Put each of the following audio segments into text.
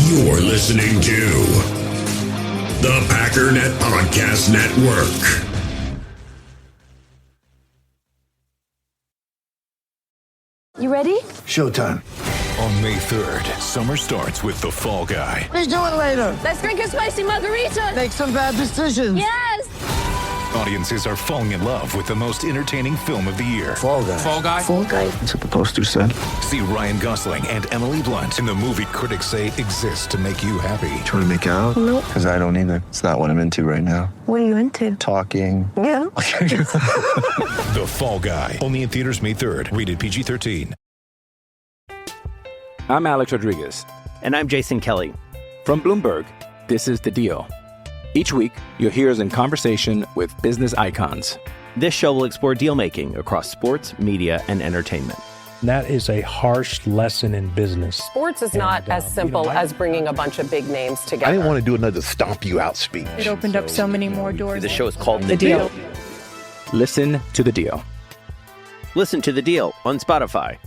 You're listening to the Packernet Podcast Network. You ready? Showtime. On May 3rd, summer starts with The Fall Guy. Let's do it later. Let's drink a spicy margarita. Make some bad decisions. Yes! Audiences are falling in love with the most entertaining film of the year. Fall Guy. Fall Guy? Fall guy. That's what the poster said. See Ryan Gosling and Emily Blunt in the movie critics say exists to make you happy. Trying to make it out? Nope. Because I don't either. It's not what I'm into right now. What are you into? Talking. Yeah. The Fall Guy. Only in theaters May 3rd. Rated PG-13. I'm Alex Rodriguez. And I'm Jason Kelly. From Bloomberg, this is The Deal. Each week, you'll hear us in conversation with business icons. This show will explore deal-making across sports, media, and entertainment. That is a harsh lesson in business. Sports is not as simple as bringing a bunch of big names together. I didn't want to do another stomp you out speech. It opened up so many more doors. The show is called The Deal. Listen to The Deal. Listen to The Deal on Spotify.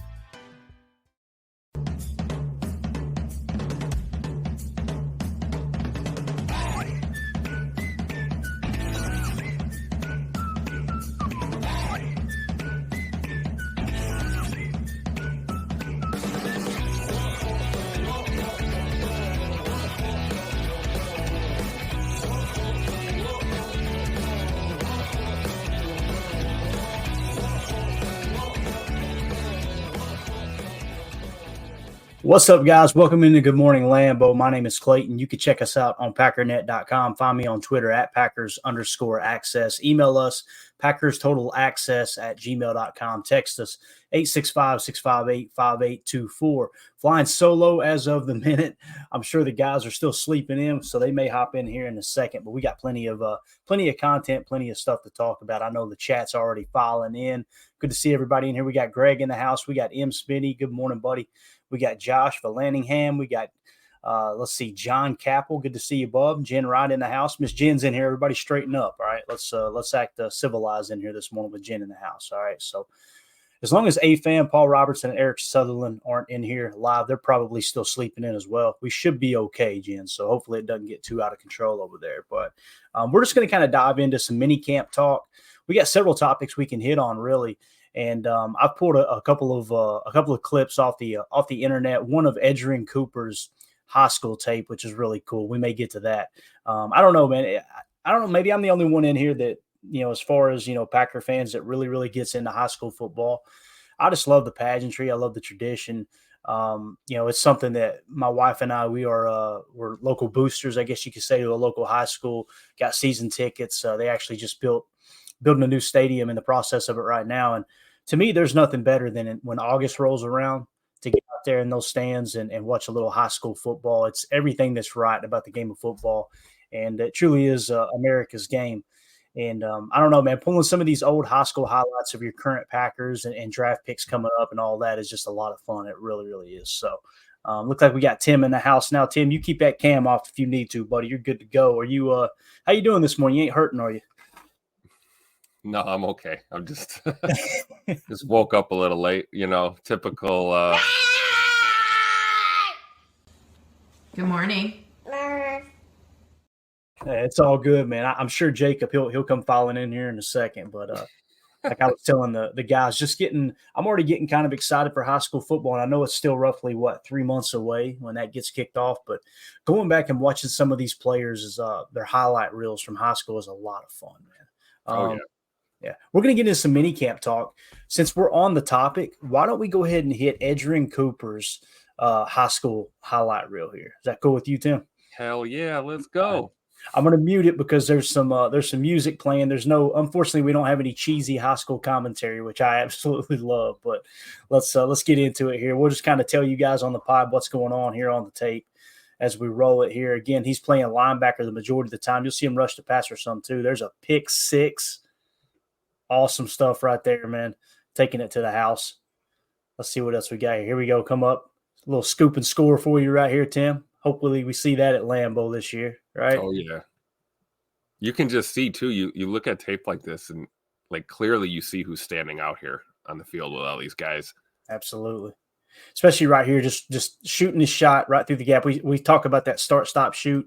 What's up, guys? Welcome into Good Morning Lambeau. My name is Clayton. You can check us out on Packernet.com. Find me on Twitter at Packers_access. Email us, PackersTotalAccess@gmail.com. Text us, 865-658-5824. Flying solo as of the minute. I'm sure the guys are still sleeping in, so they may hop in here in a second. But we got plenty of content, plenty of stuff to talk about. I know the chat's already filing in. Good to see everybody in here. We got Greg in the house. We got M. Smitty. Good morning, buddy. We got Josh Vallanningham. We got, John Capel. Good to see you, bub. Jen Wright in the house. Miss Jen's in here. Everybody straighten up, all right? Let's act civilized in here this morning with Jen in the house, all right? So as long as A-Fan, Paul Robertson, and Eric Sutherland aren't in here live, they're probably still sleeping in as well. We should be okay, Jen, so hopefully it doesn't get too out of control over there. But we're just going to kind of dive into some mini camp talk. We got several topics we can hit on, really. And I've pulled a couple of clips off the internet. One of Edgerrin Cooper's high school tape, which is really cool. We may get to that. I don't know, man. I don't know. Maybe I'm the only one in here that, as far as Packer fans that really gets into high school football. I just love the pageantry. I love the tradition. It's something that my wife and I, we're local boosters, I guess you could say, to a local high school. Got season tickets. They actually just building a new stadium in the process of it right now. And to me, there's nothing better than when August rolls around to get out there in those stands and watch a little high school football. It's everything that's right about the game of football. And it truly is America's game. And I don't know, man, pulling some of these old high school highlights of your current Packers and draft picks coming up and all that is just a lot of fun. It really is. So looks like we got Tim in the house now. Tim, you keep that cam off if you need to, buddy. You're good to go. Are you how you doing this morning? You ain't hurting, are you? No, I'm okay. I'm just just woke up a little late, typical. Good morning. It's all good, man. I'm sure Jacob, he'll come filing in here in a second. But like I was telling the guys, I'm already getting kind of excited for high school football. And I know it's still roughly, 3 months away when that gets kicked off. But going back and watching some of these players, their highlight reels from high school is a lot of fun, man. Yeah, we're going to get into some mini camp talk. Since we're on the topic, why don't we go ahead and hit Edgerrin Cooper's high school highlight reel here? Is that cool with you, Tim? Hell yeah, let's go. I'm going to mute it because there's some music playing. Unfortunately, we don't have any cheesy high school commentary, which I absolutely love. But let's get into it here. We'll just kind of tell you guys on the pod what's going on here on the tape as we roll it here. Again, he's playing linebacker the majority of the time. You'll see him rush the passer some too. There's a pick six. Awesome stuff right there, man. Taking it to the house. Let's see what else we got here. Here we go. Come up. A little scoop and score for you right here, Tim. Hopefully we see that at Lambeau this year, right? Oh, yeah. You can just see, too, you look at tape like this and, clearly you see who's standing out here on the field with all these guys. Absolutely. especially right here, just shooting his shot right through the gap. We talk about that start, stop, shoot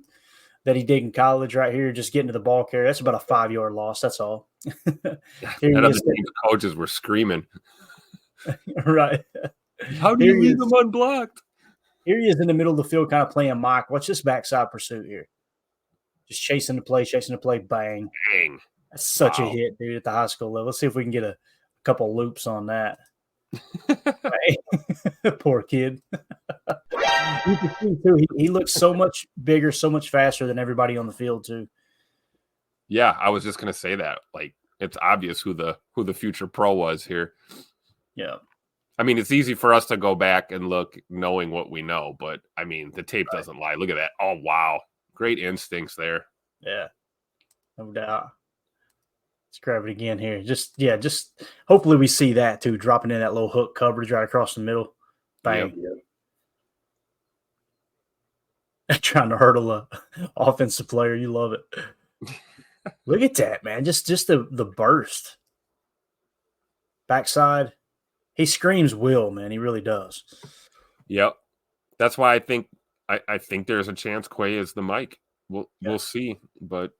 that he did in college right here, just getting to the ball carrier. That's about a 5-yard loss. That's all. That other team coaches were screaming. Right. How do you leave him unblocked? Here he is in the middle of the field, kind of playing mock. Watch this backside pursuit here. Just chasing the play, bang. Bang. That's such a hit, dude, at the high school level. Let's see if we can get a couple loops on that. Poor kid. You can see, too, he looks so much bigger, so much faster than everybody on the field, too. Yeah, I was just going to say that. Like, it's obvious who the future pro was here. Yeah. I mean, it's easy for us to go back and look knowing what we know, but, I mean, the tape doesn't lie. Look at that. Oh, wow. Great instincts there. Yeah. No doubt. Let's grab it again here. Just hopefully we see that, too, dropping in that little hook coverage right across the middle. Bang. Yep. Trying to hurdle a offensive player. You love it. Look at that, man. Just the burst. Backside. He screams will, man. He really does. Yep. That's why I think there's a chance Quay is the Mike. We'll see, but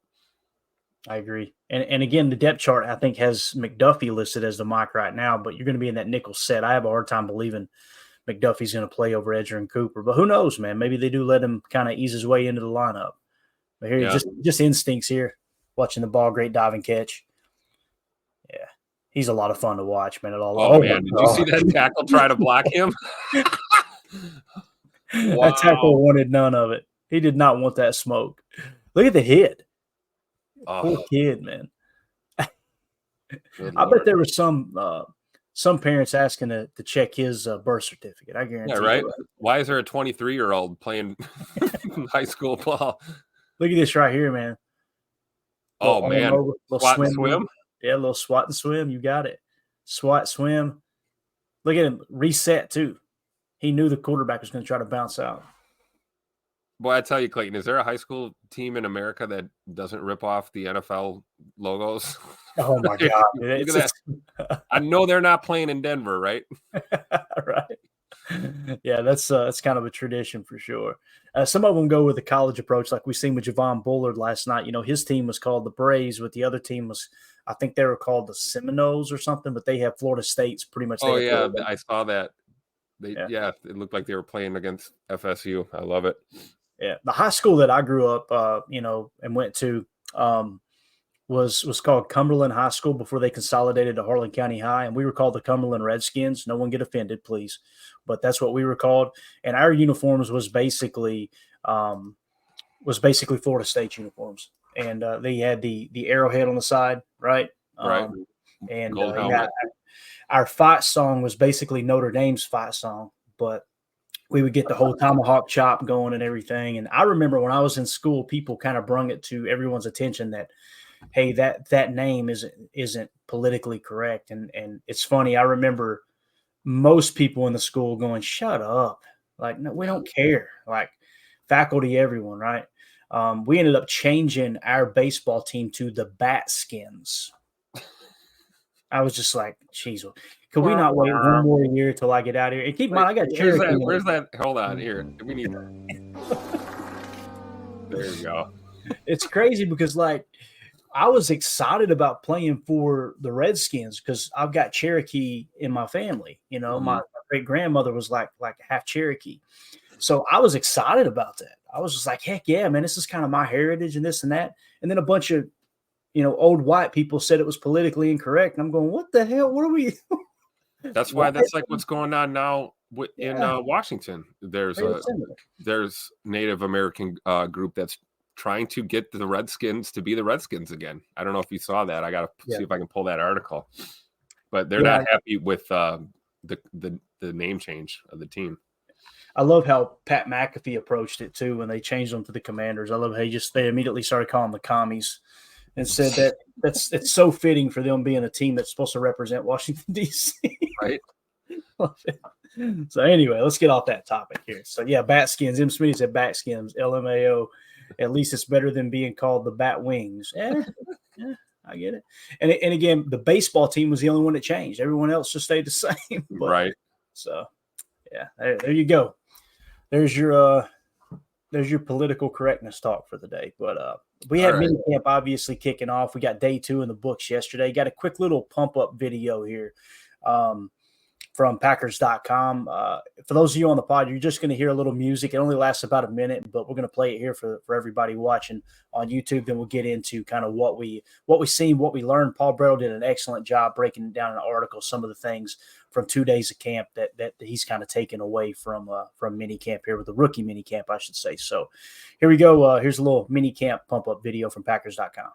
I agree. And again, the depth chart I think has McDuffie listed as the Mike right now, but you're going to be in that nickel set. I have a hard time believing McDuffie's going to play over Edger and Cooper, but who knows, man? Maybe they do let him kind of ease his way into the lineup. But here, just instincts here. Watching the ball, great diving catch. Yeah. He's a lot of fun to watch, man. Oh man, did you see that tackle try to block him? That tackle wanted none of it. He did not want that smoke. Look at the hit. Poor kid, man. I bet there were some parents asking to check his birth certificate. I guarantee. Yeah, right. Why is there a 23-year-old playing high school ball? Look at this right here, man. Oh man, swat and swim. Yeah, a little swat and swim. You got it. Swat, swim. Look at him reset too. He knew the quarterback was going to try to bounce out. Boy, I tell you, Clayton, is there a high school team in America that doesn't rip off the NFL logos? Oh my God! Look at that. I know they're not playing in Denver, right? Right. Yeah, that's kind of a tradition for sure. Some of them go with the college approach, like we seen with Javon Bullard last night. You know, his team was called the Braves, but the other team was, I think they were called the Seminoles or something. But they have Florida State's pretty much. Oh yeah, I saw that. It looked like they were playing against FSU. I love it. Yeah, the high school that I grew up, and went to, was called Cumberland High School before they consolidated to Harlan County High, and we were called the Cumberland Redskins. No one get offended, please, but that's what we were called. And our uniforms was basically Florida State uniforms, and they had the arrowhead on the side, right? Right. And our fight song was basically Notre Dame's fight song, but we would get the whole tomahawk chop going and everything. And I remember when I was in school, people kind of brung it to everyone's attention that, hey, that name isn't politically correct. And it's funny. I remember most people in the school going, shut up. Like, no, we don't care. Like faculty, everyone, right? We ended up changing our baseball team to the Batskins. I was just like, geez, could we not wait one more year till I get out of here? And keep in mind, I got Cherokee. Where's that? Hold on, here. We need There you go. It's crazy because, like, I was excited about playing for the Redskins because I've got Cherokee in my family. You know, my great grandmother was like half Cherokee. So I was excited about that. I was just like, heck yeah, man, this is kind of my heritage and this and that. And then a bunch of, old white people said it was politically incorrect. And I'm going, what the hell? What are we? That's why that's like what's going on now in Washington. There's Native American group that's trying to get the Redskins to be the Redskins again. I don't know if you saw that. I got to see if I can pull that article. But they're not happy with the name change of the team. I love how Pat McAfee approached it too when they changed them to the Commanders. I love how they immediately started calling them the commies and said that it's so fitting for them being a team that's supposed to represent Washington, D.C. Right. So anyway, let's get off that topic here. So yeah, Batskins. M. Smitty said Batskins, LMAO. At least it's better than being called the Bat Wings. Yeah, I get it. And again, the baseball team was the only one that changed. Everyone else just stayed the same. Right. So Yeah, there you go. There's your political correctness talk for the day. But we had mini camp obviously kicking off. We got day 2 in the books yesterday. Got a quick little pump up video here from Packers.com. For those of you on the pod, you're just going to hear a little music. It only lasts about a minute, but we're going to play it here for everybody watching on YouTube. Then we'll get into kind of what we seen, what we learned. Paul Brettel did an excellent job breaking down in an article some of the things from 2 days of camp that he's kind of taken away from mini camp here, with the rookie mini camp, I should say. So here we go. Here's a little mini camp pump up video from Packers.com.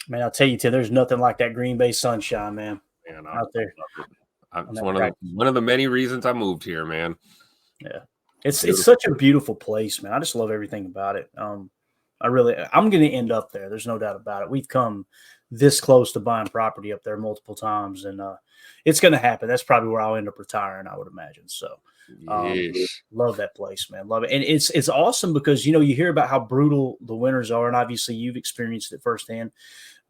Man, I'll tell you, Tim, there's nothing like that Green Bay sunshine, man. Out there. It's one of the many reasons I moved here, man. Yeah, it's such a beautiful place, man. I just love everything about it. I'm going to end up there. There's no doubt about it. We've come this close to buying property up there multiple times, and it's going to happen. That's probably where I'll end up retiring, I would imagine. So, love that place, man. Love it, and it's awesome because you hear about how brutal the winters are, and obviously you've experienced it firsthand.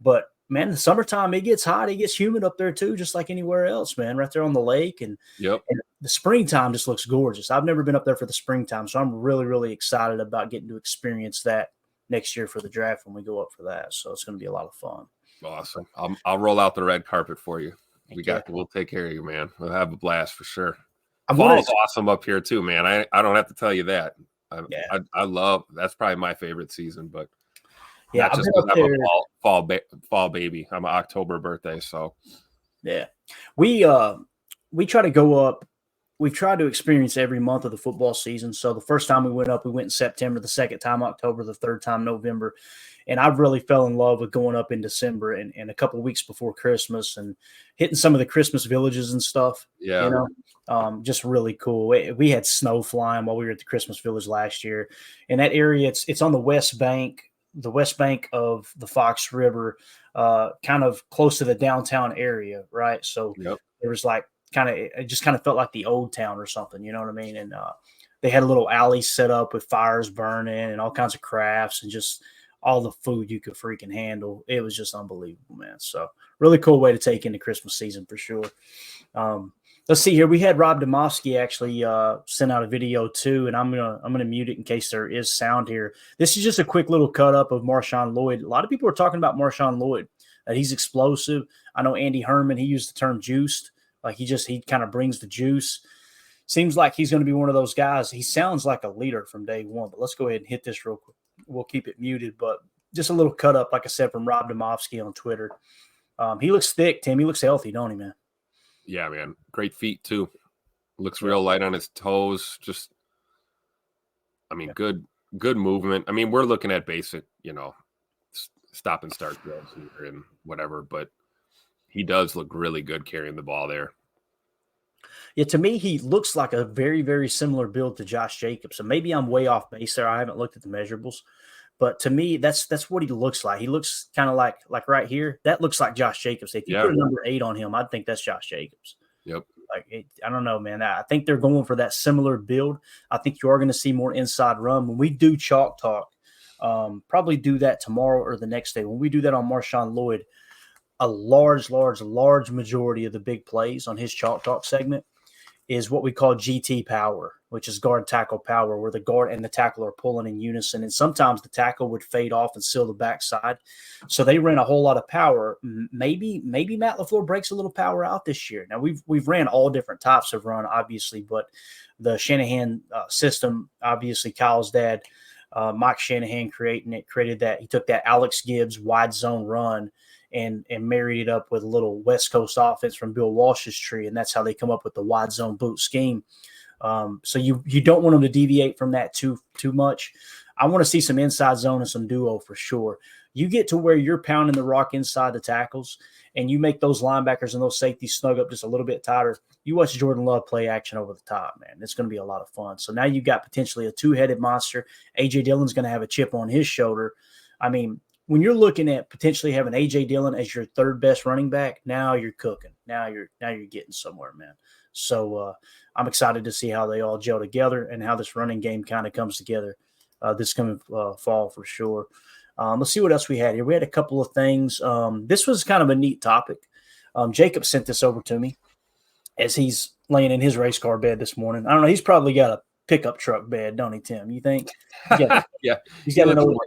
But man, the summertime, it gets hot, it gets humid up there too, just like anywhere else, man. Right there on the lake, and the springtime just looks gorgeous. I've never been up there for the springtime, so I'm really, really excited about getting to experience that next year for the draft when we go up for that. So it's going to be a lot of fun. Awesome. I'll roll out the red carpet for you. We'll take care of you, man. We'll have a blast for sure. Fall's awesome up here too, man. I don't have to tell you that. I love, that's probably my favorite season, but yeah, not just because I'm a fall baby. I'm an October birthday, so yeah. We try to go up. We've tried to experience every month of the football season. So the first time we went up, we went in September. The second time October. The third time November. And I really fell in love with going up in December and a couple of weeks before Christmas and hitting some of the Christmas villages and stuff. Yeah, just really cool. We had snow flying while we were at the Christmas village last year. And that area, it's on the west bank of the Fox River, kind of close to the downtown area, right? So there was like it just kind of felt like the old town or something, you know what I mean? And they had a little alley set up with fires burning and all kinds of crafts and just all the food you could freaking handle. It was just unbelievable, man. So really cool way to take into Christmas season for sure. Let's see here. We had Rob Demovsky actually send out a video too, and I'm gonna mute it in case there is sound here. This is just a quick little cut up of Marshawn Lloyd. A lot of people are talking about Marshawn Lloyd, that he's explosive. I know Andy Herman, he used the term juiced. Like he kind of brings the juice. Seems like he's going to be one of those guys. He sounds like a leader from day one. But let's go ahead and hit this real quick. We'll keep it muted, but just a little cut up, like I said, from Rob Demovsky on Twitter. He looks thick, Tim. He looks healthy, don't he, man? Yeah, man. Great feet too. Looks real light on his toes. Just, good movement. I mean, we're looking at basic, stop and start drills and whatever, but he does look really good carrying the ball there. Yeah, to me, he looks like a very, very similar build to Josh Jacobs. So maybe I'm way off base there. I haven't looked at the measurables. But to me, that's what he looks like. He looks kind of like right here. That looks like Josh Jacobs. If you put a number 8 on him, I'd think that's Josh Jacobs. Yep. I don't know, man. I think they're going for that similar build. I think you are going to see more inside run. When we do Chalk Talk, probably do that tomorrow or the next day. When we do that on Marshawn Lloyd, a large majority of the big plays on his Chalk Talk segment is what we call GT power, which is guard tackle power, where the guard and the tackle are pulling in unison. And sometimes the tackle would fade off and seal the backside. So they ran a whole lot of power. Maybe Matt LaFleur breaks a little power out this year. Now we've ran all different types of run, obviously, but the Shanahan system, obviously Kyle's dad, Mike Shanahan created that. He took that Alex Gibbs wide zone run and married it up with a little West Coast offense from Bill Walsh's tree, and that's how they come up with the wide zone boot scheme. So you don't want them to deviate from that too much. I want to see some inside zone and some duo for sure. You get to where you're pounding the rock inside the tackles and you make those linebackers and those safeties snug up just a little bit tighter. You watch Jordan Love play action over the top, man. It's going to be a lot of fun. So now you've got potentially a two-headed monster. A.J. Dillon's going to have a chip on his shoulder. I mean, when you're looking at potentially having A.J. Dillon as your third best running back, now you're cooking. Now you're getting somewhere, man. So I'm excited to see how they all gel together and how this running game kind of comes together this coming fall for sure. Let's see what else we had here. We had a couple of things. This was kind of a neat topic. Jacob sent this over to me as he's laying in his race car bed this morning. I don't know. He's probably got a pickup truck bed, don't he, Tim? You think? Yeah. He's got an old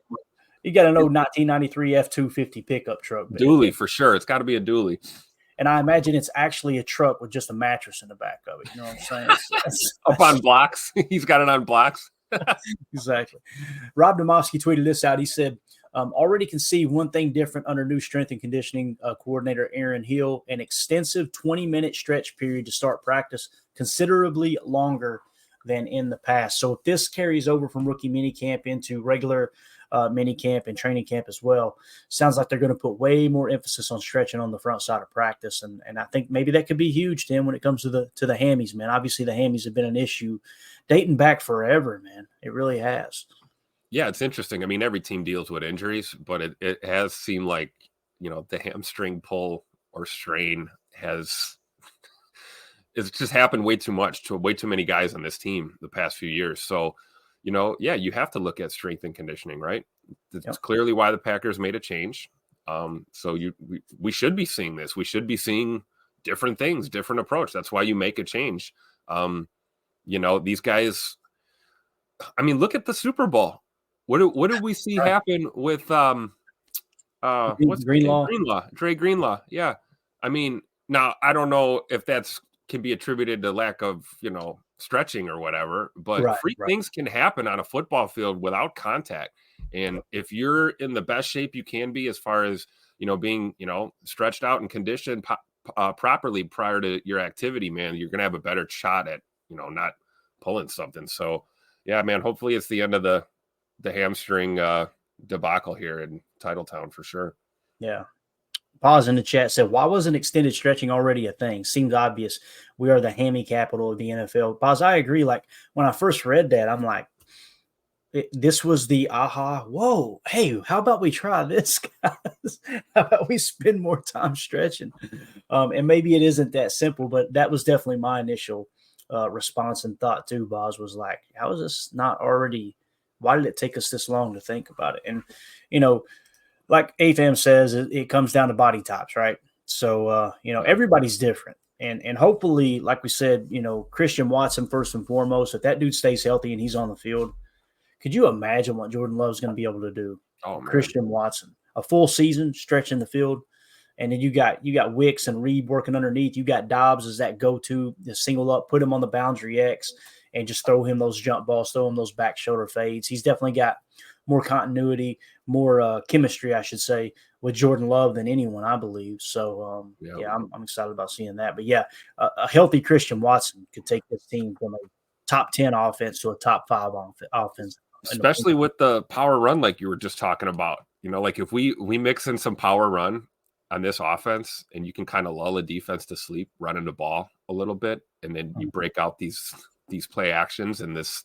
1993 F-250 pickup truck bed. Dually for sure. It's got to be a dually. And I imagine it's actually a truck with just a mattress in the back of it. You know what I'm saying? Up on blocks. He's got it on blocks. Exactly. Rob Domofsky tweeted this out. He said, already can see one thing different under new strength and conditioning coordinator Aaron Hill, an extensive 20-minute stretch period to start practice, considerably longer than in the past. So if this carries over from rookie minicamp into regular minicamp and training camp as well, sounds like they're going to put way more emphasis on stretching on the front side of practice. And I think maybe that could be huge, Tim, when it comes to the hammies, man. Obviously, the hammies have been an issue dating back forever, man. It really has. Yeah, it's interesting. I mean, every team deals with injuries, but it has seemed like, the hamstring pull or strain it's just happened way too much to way too many guys on this team the past few years. So, you have to look at strength and conditioning, right? That's clearly why the Packers made a change. So we should be seeing this. We should be seeing different things, different approach. That's why you make a change. These guys, I mean, look at the Super Bowl. What did we see happen with what's Greenlaw? Dre Greenlaw. Yeah. I mean, now I don't know if that's can be attributed to lack of, stretching or whatever, but things can happen on a football field without contact. And if you're in the best shape you can be as far as, being, stretched out and conditioned properly prior to your activity, man, you're going to have a better shot at, not pulling something. So yeah, man, hopefully it's the end of the hamstring debacle here in Titletown for sure. Yeah. Pause in the chat said, why wasn't extended stretching already a thing? Seems obvious. We are the hammy capital of the NFL. Pause, I agree. Like when I first read that, I'm like, this was the whoa, hey, how about we try this, guys? How about we spend more time stretching? And maybe it isn't that simple, but that was definitely my initial response and thought too. Boz was like, how is this not already? Why did it take us this long to think about it? And, like AFAM says, it comes down to body types, right? So, everybody's different. And hopefully, like we said, Christian Watson, first and foremost, if that dude stays healthy and he's on the field, could you imagine what Jordan Love's going to be able to do? Oh, man. Christian Watson, a full season stretching the field. And then you got Wicks and Reed working underneath. You got Dobbs as that go-to, the single up, put him on the boundary X and just throw him those jump balls, throw him those back shoulder fades. He's definitely got more continuity, more chemistry, I should say, with Jordan Love than anyone, I believe. So, I'm excited about seeing that. But, yeah, a healthy Christian Watson could take this team from a top 10 offense to a top 5 offense. Especially with the power run like you were just talking about. Like if we mix in some power run on this offense and you can kind of lull a defense to sleep, running the ball a little bit, and then you break out these play actions and this,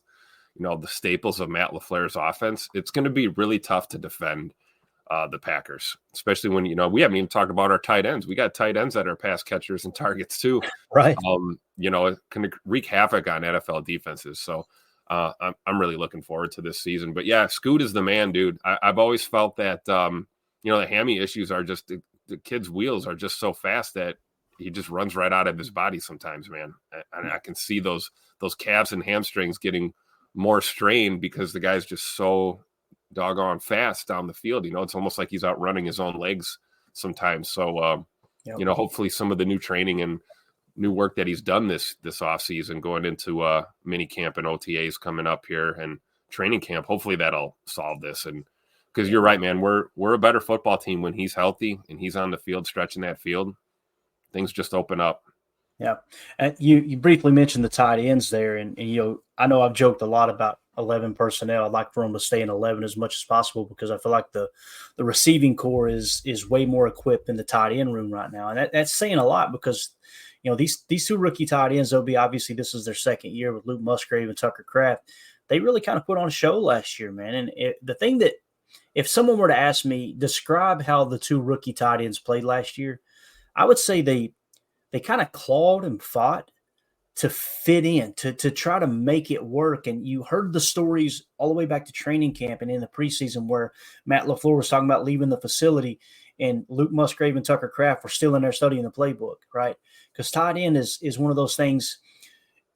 the staples of Matt LaFleur's offense, it's going to be really tough to defend the Packers, especially when, we haven't even talked about our tight ends. We got tight ends that are pass catchers and targets too. Right. It can wreak havoc on NFL defenses. So I'm really looking forward to this season. But yeah, Scoot is the man, dude. I've always felt that, the hammy issues are just the kid's wheels are just so fast that he just runs right out of his body sometimes, man. And I can see those calves and hamstrings getting more strained because the guy's just so doggone fast down the field. It's almost like he's outrunning his own legs sometimes. So, hopefully some of the new training and new work that he's done this offseason going into mini camp and OTAs coming up here and training camp, hopefully that'll solve this. And because you're right, man, we're a better football team when he's healthy and he's on the field stretching that field. Things just open up. Yeah. And you briefly mentioned the tight ends there. And, I know I've joked a lot about 11 personnel. I'd like for them to stay in 11 as much as possible because I feel like the receiving core is way more equipped than the tight end room right now. And that's saying a lot because, these two rookie tight ends, obviously this is their second year with Luke Musgrave and Tucker Kraft. They really kind of put on a show last year, man. And the thing that, if someone were to ask me, describe how the two rookie tight ends played last year, I would say they kind of clawed and fought to fit in, to try to make it work. And you heard the stories all the way back to training camp and in the preseason where Matt LaFleur was talking about leaving the facility and Luke Musgrave and Tucker Kraft were still in there studying the playbook, right? Because tight end is one of those things.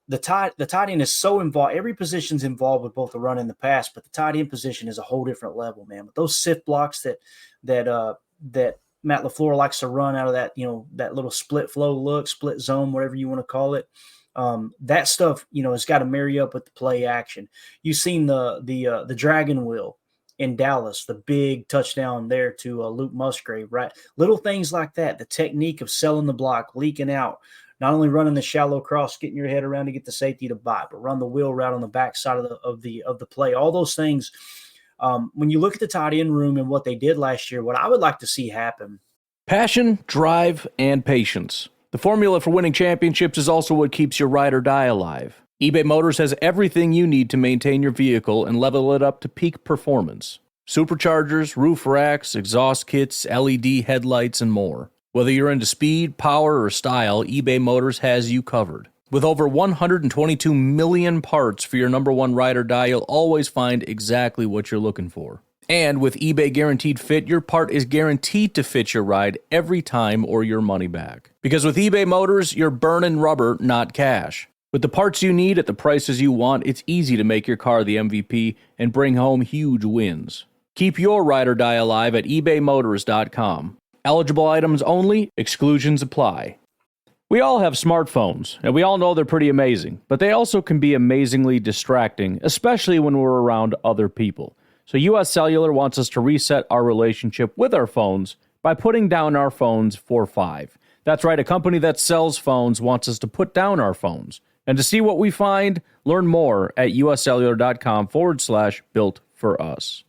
The tight end is so involved. Every position's involved with both the run and the pass, but the tight end position is a whole different level, man. With those sift blocks that Matt LaFleur likes to run out of that, that little split flow look, split zone, whatever you want to call it. That stuff, has got to marry up with the play action. You've seen the dragon wheel in Dallas, the big touchdown there to Luke Musgrave, right? Little things like that, the technique of selling the block, leaking out, not only running the shallow cross, getting your head around to get the safety to bite, but run the wheel route on the backside of the play. All those things. When you look at the tight end room and what they did last year, what I would like to see happen. Passion, drive, and patience. The formula for winning championships is also what keeps your ride or die alive. eBay Motors has everything you need to maintain your vehicle and level it up to peak performance. Superchargers, roof racks, exhaust kits, LED headlights, and more. Whether you're into speed, power, or style, eBay Motors has you covered. With over 122 million parts for your number one ride or die, you'll always find exactly what you're looking for. And with eBay Guaranteed Fit, your part is guaranteed to fit your ride every time or your money back. Because with eBay Motors, you're burning rubber, not cash. With the parts you need at the prices you want, it's easy to make your car the MVP and bring home huge wins. Keep your ride or die alive at ebaymotors.com. Eligible items only, exclusions apply. We all have smartphones, and we all know they're pretty amazing, but they also can be amazingly distracting, especially when we're around other people. So US Cellular wants us to reset our relationship with our phones by putting down our phones for $5. That's right, a company that sells phones wants us to put down our phones. And to see what we find, learn more at uscellular.com/built for us.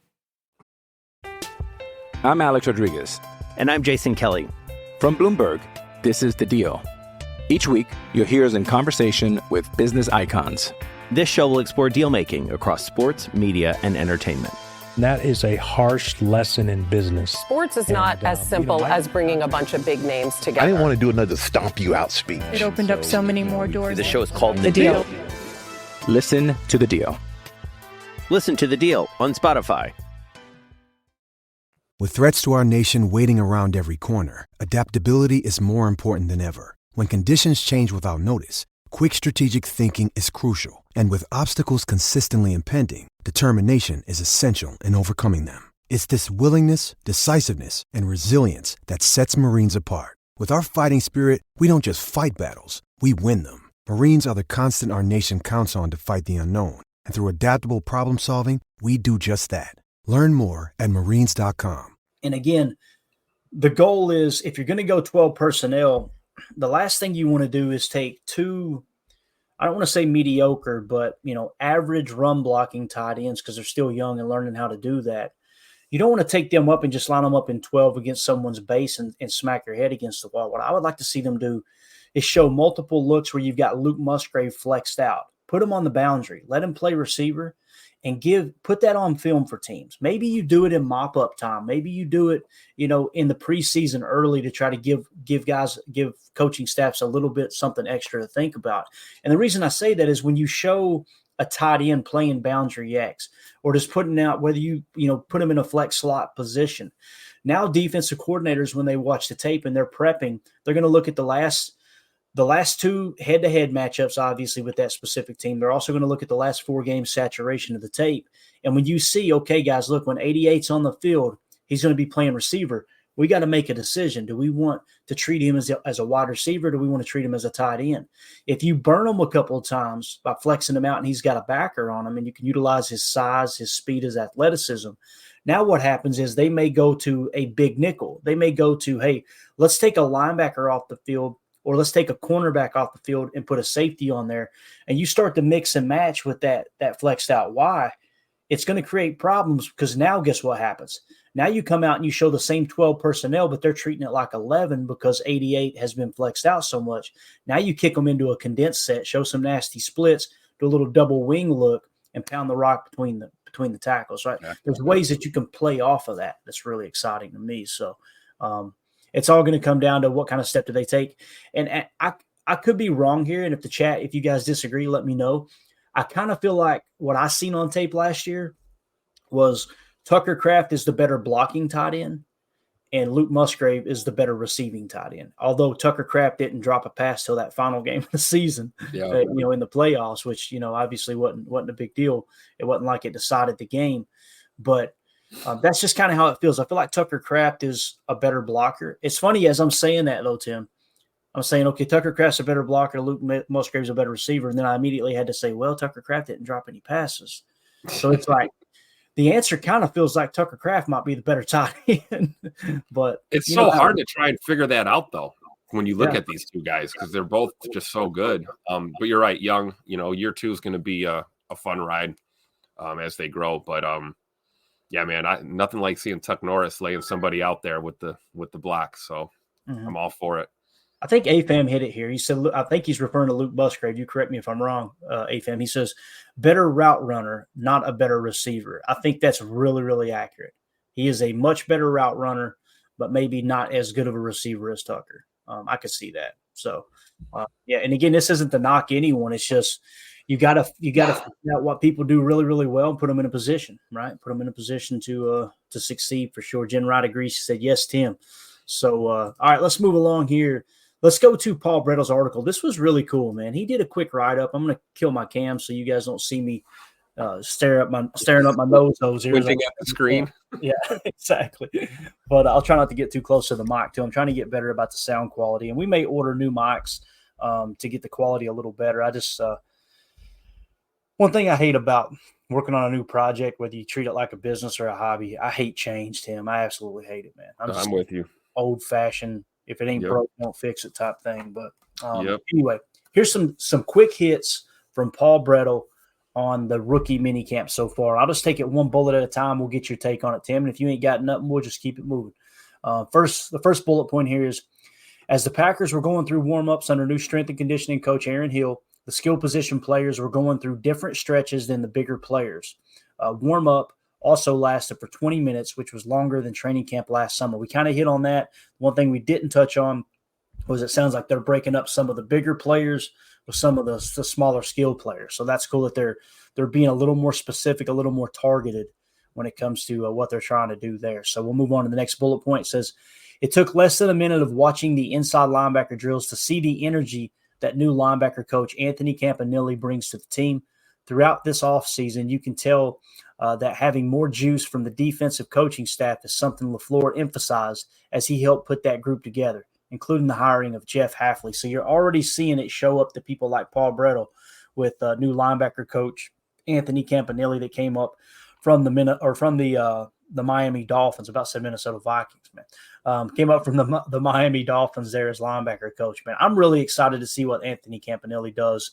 I'm Alex Rodriguez. And I'm Jason Kelly. From Bloomberg, this is The Deal. Each week, you'll hear us in conversation with business icons. This show will explore deal-making across sports, media, and entertainment. And that is a harsh lesson in business. Sports is not as simple as bringing a bunch of big names together. I didn't want to do another stomp you out speech. It opened up so many more doors. The show is called The Deal. Listen to The Deal. Listen to The Deal on Spotify. With threats to our nation waiting around every corner, adaptability is more important than ever. When conditions change without notice, quick strategic thinking is crucial. And with obstacles consistently impending, determination is essential in overcoming them. It's this willingness, decisiveness, and resilience that sets Marines apart. With our fighting spirit, we don't just fight battles, we win them. Marines are the constant our nation counts on to fight the unknown. And through adaptable problem solving, we do just that. Learn more at marines.com. And again, the goal is if you're going to go 12 personnel, the last thing you want to do is take two, I don't want to say mediocre, but, average run blocking tight ends because they're still young and learning how to do that. You don't want to take them up and just line them up in 12 against someone's base and smack your head against the wall. What I would like to see them do is show multiple looks where you've got Luke Musgrave flexed out. Put him on the boundary. Let him play receiver. And put that on film for teams. Maybe you do it in mop-up time. Maybe you do it, in the preseason early to try to give coaching staffs a little bit something extra to think about. And the reason I say that is when you show a tight end playing boundary X or just putting out whether you put him in a flex slot position. Now defensive coordinators, when they watch the tape and they're prepping, they're going to look at the last two head-to-head matchups, obviously, with that specific team. They're also going to look at the last 4 games saturation of the tape. And when you see, okay, guys, look, when 88's on the field, he's going to be playing receiver. We got to make a decision. Do we want to treat him as a wide receiver? Or do we want to treat him as a tight end? If you burn him a couple of times by flexing him out and he's got a backer on him and you can utilize his size, his speed, his athleticism, now what happens is they may go to a big nickel. They may go to, hey, let's take a linebacker off the field. or let's take a cornerback off the field and put a safety on there, and you start to mix and match with that flexed out Y, it's going to create problems because now guess what happens? Now you come out and you show the same 12 personnel, but they're treating it like 11 because 88 has been flexed out so much. Now you kick them into a condensed set, show some nasty splits, do a little double wing look, and pound the rock between the tackles, right? Yeah. There's ways that you can play off of that. That's really exciting to me. So it's all going to come down to what kind of step do they take. And I could be wrong here. And if you guys disagree, let me know. I kind of feel like what I seen on tape last year was Tucker Kraft is the better blocking tight end, and Luke Musgrave is the better receiving tight end. Although Tucker Kraft didn't drop a pass till that final game of the season, in the playoffs, which obviously wasn't a big deal. It wasn't like it decided the game, but that's just kind of how it feels. I feel like Tucker Kraft is a better blocker. It's funny as I'm saying that though, Tim. I'm saying, okay, Tucker Kraft's a better blocker, Luke Musgrave's a better receiver, and then I immediately had to say, well, Tucker Kraft didn't drop any passes. So it's like the answer kind of feels like Tucker Kraft might be the better tight end. But it's so hard to try and figure that out, though, when you look at these two guys, because they're both just so good. But you're right, Young, year 2 is going to be a fun ride as they grow. But, yeah, man, nothing like seeing Tuck Norris laying somebody out there with the block. So I'm all for it. I think AFAM hit it here. He said, I think he's referring to Luke Musgrave. You correct me if I'm wrong, AFAM. He says, better route runner, not a better receiver. I think that's really, really accurate. He is a much better route runner, but maybe not as good of a receiver as Tucker. I could see that. So, yeah. And again, this isn't to knock anyone. It's just you got to figure out what people do really, really well and put them in a position, right? Put them in a position to succeed for sure. Jen Wright agrees. She said, yes, Tim. So, all right, let's move along here. Let's go to Paul Brettle's article. This was really cool, man. He did a quick write-up. I'm going to kill my cam so you guys don't see me staring up my nose holes here. Squinting at the screen. Yeah, exactly. But I'll try not to get too close to the mic, too. I'm trying to get better about the sound quality. And we may order new mics to get the quality a little better. I just one thing I hate about working on a new project, whether you treat it like a business or a hobby, I hate change, Tim. I absolutely hate it, man. I'm with you. Old-fashioned. If it ain't broke, don't fix it type thing. But anyway, here's some quick hits from Paul Brettle on the rookie minicamp so far. I'll just take it one bullet at a time. We'll get your take on it, Tim. And if you ain't got nothing, we'll just keep it moving. The first bullet point here is, as the Packers were going through warm-ups under new strength and conditioning coach Aaron Hill, the skill position players were going through different stretches than the bigger players. Warm-up also lasted for 20 minutes, which was longer than training camp last summer. We kind of hit on that. One thing we didn't touch on was it sounds like they're breaking up some of the bigger players with some of the smaller skill players. So that's cool that they're being a little more specific, a little more targeted when it comes to what they're trying to do there. So we'll move on to the next bullet point. It says, it took less than a minute of watching the inside linebacker drills to see the energy that new linebacker coach Anthony Campanile brings to the team. Throughout this offseason, you can tell that having more juice from the defensive coaching staff is something LaFleur emphasized as he helped put that group together, including the hiring of Jeff Hafley. So you're already seeing it show up to people like Paul Brettle with new linebacker coach Anthony Campanile that came up from the Miami Dolphins. About said Minnesota Vikings, man. Came up from the Miami Dolphins there as linebacker coach, man. I'm really excited to see what Anthony Campanile does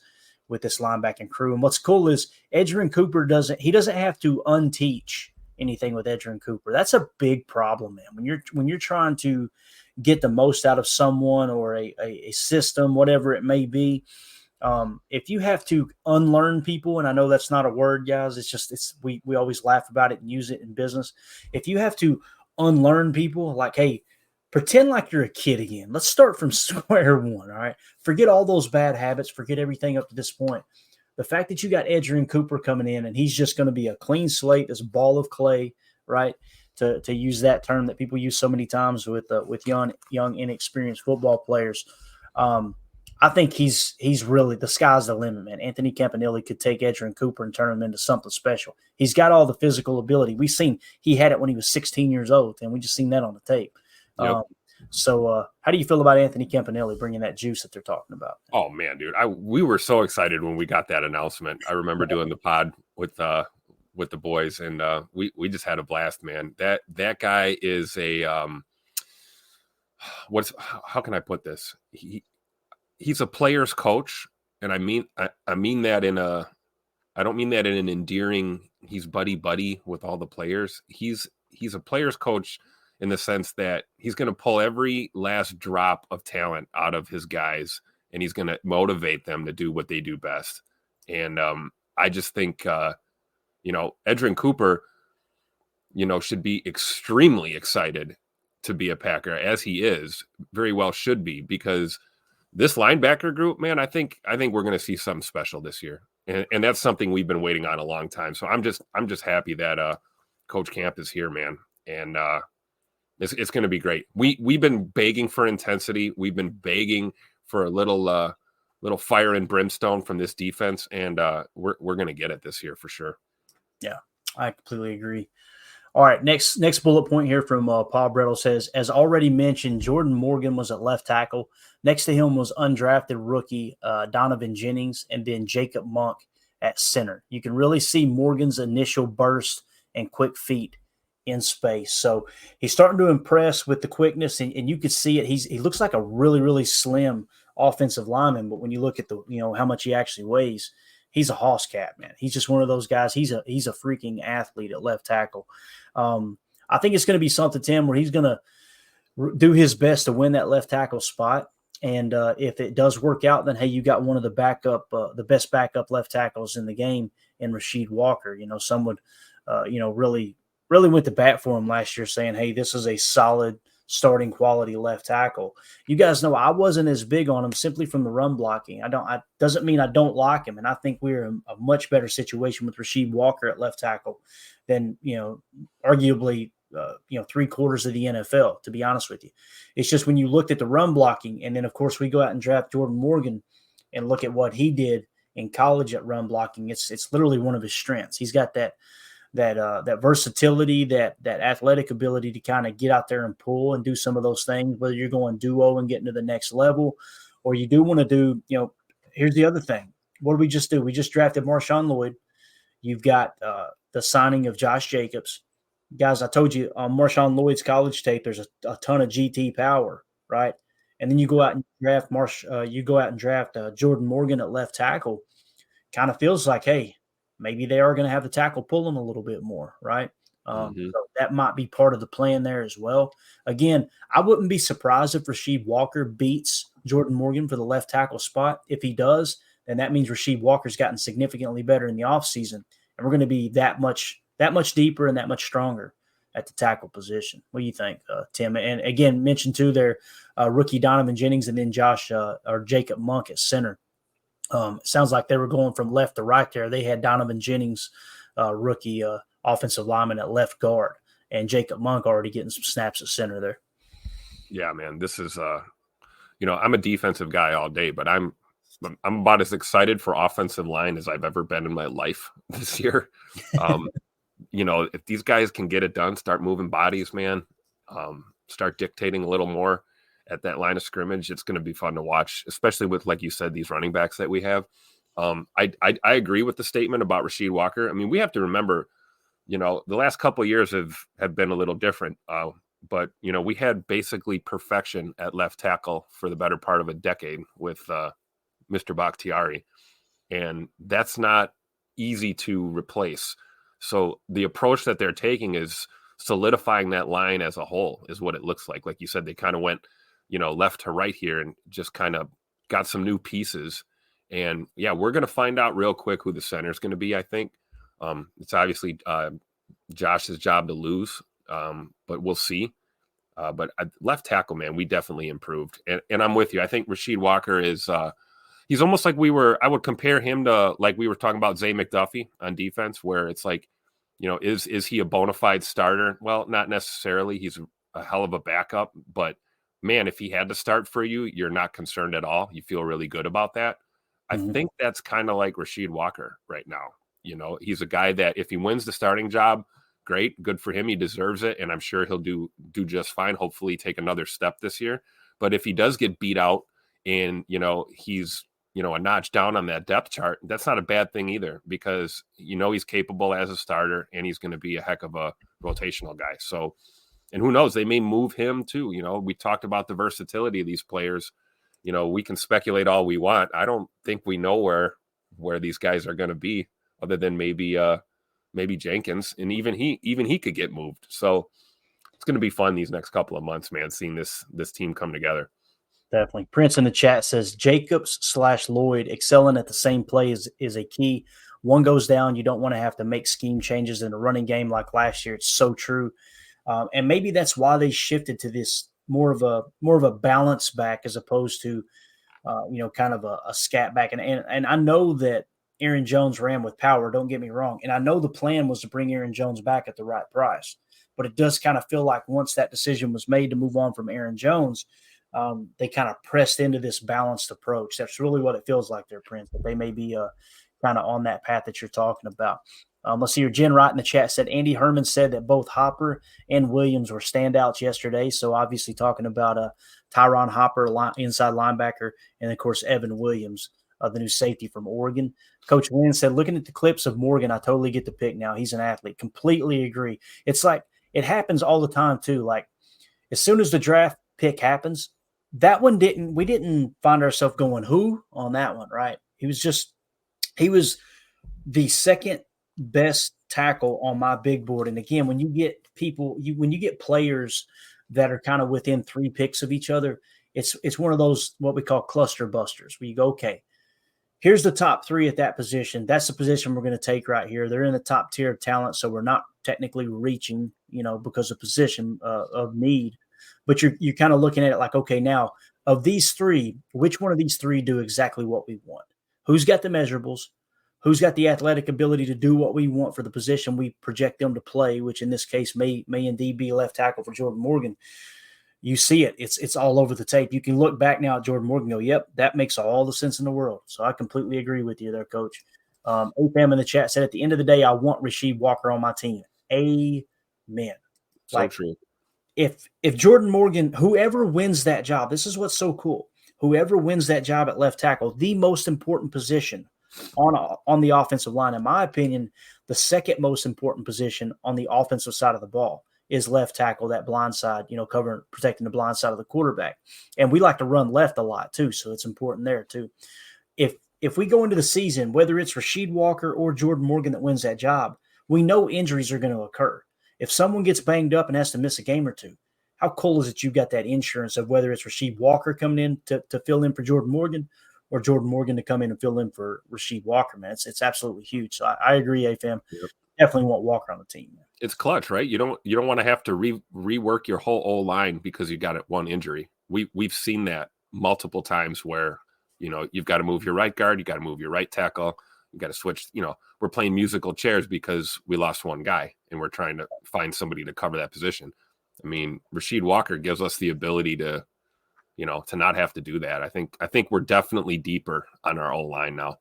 with this linebacking crew. And what's cool is Edgerrin Cooper doesn't have to unteach anything with Edgerrin Cooper. That's a big problem, man. When you're trying to get the most out of someone or a system, whatever it may be, if you have to unlearn people, and I know that's not a word, guys, we always laugh about it and use it in business. If you have to unlearn people, like, hey, pretend like you're a kid again. Let's start from square one, all right? Forget all those bad habits. Forget everything up to this point. The fact that you got Edgerrin Cooper coming in and he's just going to be a clean slate, this ball of clay, right, to use that term that people use so many times with young, inexperienced football players. I think he's really – the sky's the limit, man. Anthony Campanile could take Edgerrin Cooper and turn him into something special. He's got all the physical ability. We've seen he had it when he was 16 years old, and we just seen that on the tape. Yep. So how do you feel about Anthony Campanile bringing that juice that they're talking about? Oh, man, dude. We were so excited when we got that announcement. I remember doing the pod with the boys, and we just had a blast, man. That guy is a how can I put this? he's a player's coach, and I mean that I don't mean that in an endearing, he's buddy with all the players. He's a player's coach in the sense that he's going to pull every last drop of talent out of his guys, and he's going to motivate them to do what they do best. And I just think, Edgerrin Cooper, should be extremely excited to be a Packer, as he is, very well should be, because this linebacker group, man, I think we're going to see something special this year. And that's something we've been waiting on a long time. So I'm just happy that Coach Camp is here, man. And it's going to be great. We've been begging for intensity. We've been begging for a little fire and brimstone from this defense, and we're going to get it this year for sure. Yeah, I completely agree. All right, next bullet point here from Paul Brettel says, as already mentioned, Jordan Morgan was at left tackle. Next to him was undrafted rookie Donovan Jennings, and then Jacob Monk at center. You can really see Morgan's initial burst and quick feet in space. So he's starting to impress with the quickness, and you could see it. He looks like a really, really slim offensive lineman, but when you look at how much he actually weighs, he's a hoss cat, man. He's just one of those guys. He's a freaking athlete at left tackle. I think it's going to be something, Tim, where he's going to do his best to win that left tackle spot. And if it does work out, then, hey, you got one of the best backup left tackles in the game in Rasheed Walker. Some would, really went to bat for him last year, saying, hey, this is a solid starting quality left tackle. You guys know I wasn't as big on him simply from the run blocking. Doesn't mean I don't like him. And I think we're in a much better situation with Rasheed Walker at left tackle than, arguably, 3/4 of the NFL, to be honest with you. It's just when you looked at the run blocking, and then of course we go out and draft Jordan Morgan and look at what he did in college at run blocking. It's literally one of his strengths. He's got that versatility, that athletic ability to kind of get out there and pull and do some of those things, whether you're going duo and getting to the next level, or you do want to do, here's the other thing. What did we just do? We just drafted Marshawn Lloyd. You've got the signing of Josh Jacobs. Guys, I told you on Marshawn Lloyd's college tape, there's a ton of GT power, right? And then you go out and draft Jordan Morgan at left tackle. Kind of feels like, hey, maybe they are going to have the tackle pull him a little bit more, right? So that might be part of the plan there as well. Again, I wouldn't be surprised if Rasheed Walker beats Jordan Morgan for the left tackle spot. If he does, then that means Rasheed Walker's gotten significantly better in the offseason, and we're going to be that much deeper and that much stronger at the tackle position. What do you think, Tim? And again, mentioned too there rookie Donovan Jennings and then Jacob Monk at center. It sounds like they were going from left to right there. They had Donovan Jennings, rookie offensive lineman at left guard, and Jacob Monk already getting some snaps at center there. Yeah, man, this is I'm a defensive guy all day, but I'm about as excited for offensive line as I've ever been in my life this year. If these guys can get it done, start moving bodies, man, start dictating a little more at that line of scrimmage, it's going to be fun to watch, especially with, like you said, these running backs that we have. I agree with the statement about Rasheed Walker. I mean, we have to remember, the last couple of years have been a little different. But we had basically perfection at left tackle for the better part of a decade with Mr. Bakhtiari, and that's not easy to replace. So the approach that they're taking is solidifying that line as a whole, is what it looks like. Like you said, they kind of went, left to right here and just kind of got some new pieces. And yeah, we're going to find out real quick who the center is going to be. I think it's obviously Josh's job to lose, but we'll see. But left tackle, man, we definitely improved. And I'm with you. I think Rasheed Walker is he's almost like I would compare him to, like we were talking about Zay McDuffie on defense, where it's like, is he a bona fide starter? Well, not necessarily. He's a hell of a backup, but man, if he had to start for you, you're not concerned at all. You feel really good about that. I think that's kind of like Rasheed Walker right now. He's a guy that if he wins the starting job, great, good for him. He deserves it. And I'm sure he'll do just fine. Hopefully take another step this year. But if he does get beat out and, he's, a notch down on that depth chart, that's not a bad thing either, because, he's capable as a starter and he's going to be a heck of a rotational guy. So, and who knows, they may move him too. We talked about the versatility of these players we can speculate all we want. I don't think we know where these guys are going to be, other than maybe Jenkins, and even he could get moved. So it's going to be fun these next couple of months, man, seeing this team come together. Definitely. Prince in the chat says Jacobs/Lloyd excelling at the same play is a key. One goes down, you don't want to have to make scheme changes in a running game like last year. It's so true. And maybe that's why they shifted to this more of a balance back as opposed to kind of a scat back. And I know that Aaron Jones ran with power, don't get me wrong. And I know the plan was to bring Aaron Jones back at the right price. But it does kind of feel like once that decision was made to move on from Aaron Jones, they kind of pressed into this balanced approach. That's really what it feels like there, Prince, that they may be kind of on that path that you're talking about. Let's see here. Jen Wright in the chat said Andy Herman said that both Hopper and Williams were standouts yesterday. So obviously talking about Tyron Hopper, inside linebacker, and of course Evan Williams, the new safety from Oregon. Coach Wynn said, looking at the clips of Morgan, I totally get the pick now. He's an athlete. Completely agree. It's like it happens all the time too. Like as soon as the draft pick happens, that one we didn't find ourselves going, who on that one, right? He was the second best tackle on my big board. And again, when you get when you get players that are kind of within 3 picks of each other, it's one of those, what we call cluster busters, where you go, okay, here's the top 3 at that position. That's the position we're going to take right here. They're in the top tier of talent. So we're not technically reaching, because of position of need. But you're kind of looking at it like, okay, now of these 3, which one of these 3 do exactly what we want? Who's got the measurables? Who's got the athletic ability to do what we want for the position we project them to play, which in this case may indeed be left tackle for Jordan Morgan. You see it. It's all over the tape. You can look back now at Jordan Morgan and go, yep, that makes all the sense in the world. So I completely agree with you there, Coach. AFAM in the chat said, at the end of the day, I want Rasheed Walker on my team. Amen. So true. If Jordan Morgan, whoever wins that job, this is what's so cool. Whoever wins that job at left tackle, the most important position on the offensive line, in my opinion, the second most important position on the offensive side of the ball is left tackle, that blind side, covering, protecting the blind side of the quarterback. And we like to run left a lot too, so it's important there too. If we go into the season, whether it's Rasheed Walker or Jordan Morgan that wins that job, we know injuries are going to occur. If someone gets banged up and has to miss a game or two, how cool is it you got that insurance of whether it's Rasheed Walker coming in to fill in for Jordan Morgan or Jordan Morgan to come in and fill in for Rasheed Walker, man. It's absolutely huge. So I agree, AFM. Yep. Definitely want Walker on the team, man. It's clutch, right? You don't want to have to rework your whole O-line because you got one injury. We've seen that multiple times where, you've got to move your right guard, you got to move your right tackle, you got to switch, we're playing musical chairs because we lost one guy and we're trying to find somebody to cover that position. I mean, Rasheed Walker gives us the ability to not have to do that. I think we're definitely deeper on our O-line now.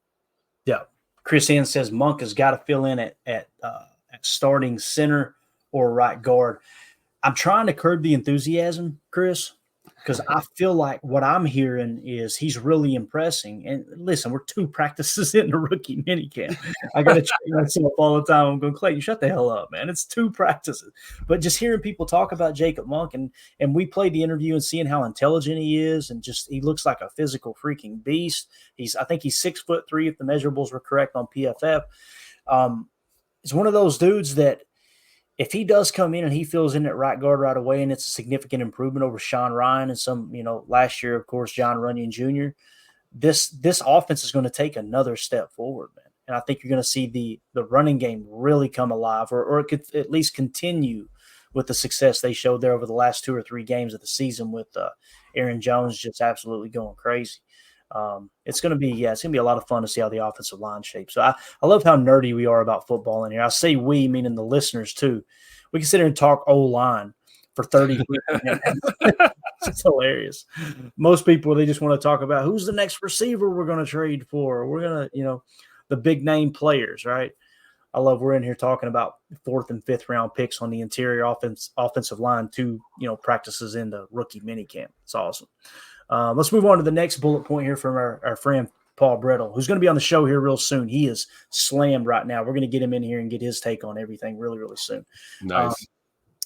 Yeah. Chris Ann says Monk has got to fill in at starting center or right guard. I'm trying to curb the enthusiasm, Chris, because I feel like what I'm hearing is he's really impressing. And listen, we're 2 practices in the rookie minicamp. I got to check myself all the time. I'm going, Clayton, shut the hell up, man. It's 2 practices. But just hearing people talk about Jacob Monk, and we played the interview and seeing how intelligent he is, and just he looks like a physical freaking beast. I think he's 6'3" if the measurables were correct on PFF. It's one of those dudes that if he does come in and he fills in at right guard right away, and it's a significant improvement over Sean Ryan and some, last year, of course, John Runyon Jr., this offense is going to take another step forward, man. And I think you're going to see the running game really come alive, or it could at least continue with the success they showed there over the last 2 or 3 games of the season with Aaron Jones just absolutely going crazy. It's going to be a lot of fun to see how the offensive line shapes. So I love how nerdy we are about football in here. I say we, meaning the listeners too. We can sit here and talk O-line for 30 minutes. It's hilarious. Most people, they just want to talk about who's the next receiver we're going to trade for. We're going to, the big name players, right? I love we're in here talking about 4th and 5th round picks on the interior offensive line, 2, practices in the rookie minicamp. It's awesome. Let's move on to the next bullet point here from our friend Paul Brettel, who's going to be on the show here real soon. He is slammed right now. We're going to get him in here and get his take on everything really, really soon. Nice.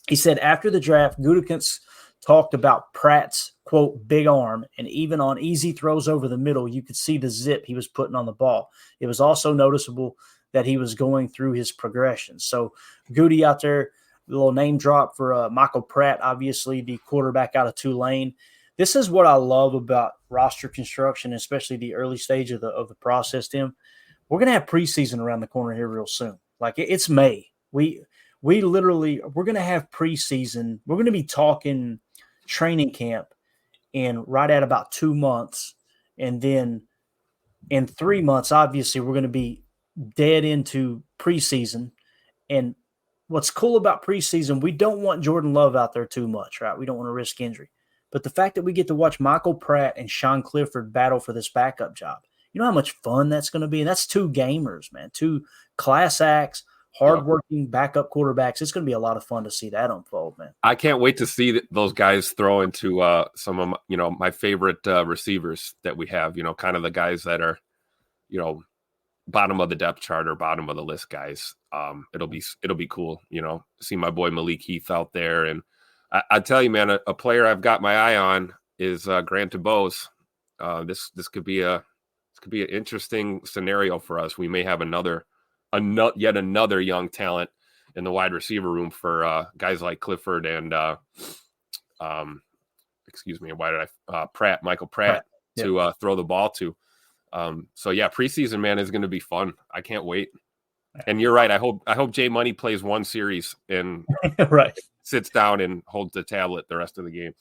He said, after the draft, Gutekunst talked about Pratt's, quote, big arm, and even on easy throws over the middle, you could see the zip he was putting on the ball. It was also noticeable that he was going through his progression. So Goody out there, a little name drop for Michael Pratt, obviously the quarterback out of Tulane. This is what I love about roster construction, especially the early stage of the process, Tim. We're going to have preseason around the corner here real soon. Like, it's May. We're going to have preseason. We're going to be talking training camp in right at about 2 months. And then in 3 months, obviously, we're going to be dead into preseason. And what's cool about preseason, we don't want Jordan Love out there too much, right? We don't want to risk injury. But the fact that we get to watch Michael Pratt and Sean Clifford battle for this backup job, you know how much fun that's going to be? And that's two gamers, man, two class acts, hardworking backup quarterbacks. It's going to be a lot of fun to see that unfold, man. I can't wait to see those guys throw into some of my favorite receivers that we have, kind of the guys that are, bottom of the depth chart or bottom of the list guys. It'll be cool, see my boy Malik Heath out there. And I tell you, man, a player I've got my eye on is Grant DeBose. This could be an interesting scenario for us. We may have yet another young talent in the wide receiver room for guys like Clifford and Michael Pratt to throw the ball to. So yeah, preseason, man, is going to be fun. I can't wait. And you're right. I hope Jay Money plays one series and right. Sits down and holds the tablet the rest of the game.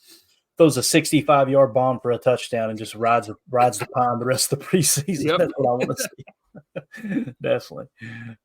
Throws a 65-yard bomb for a touchdown and just rides the pine the rest of the preseason. Yep. That's what I want to see. Definitely.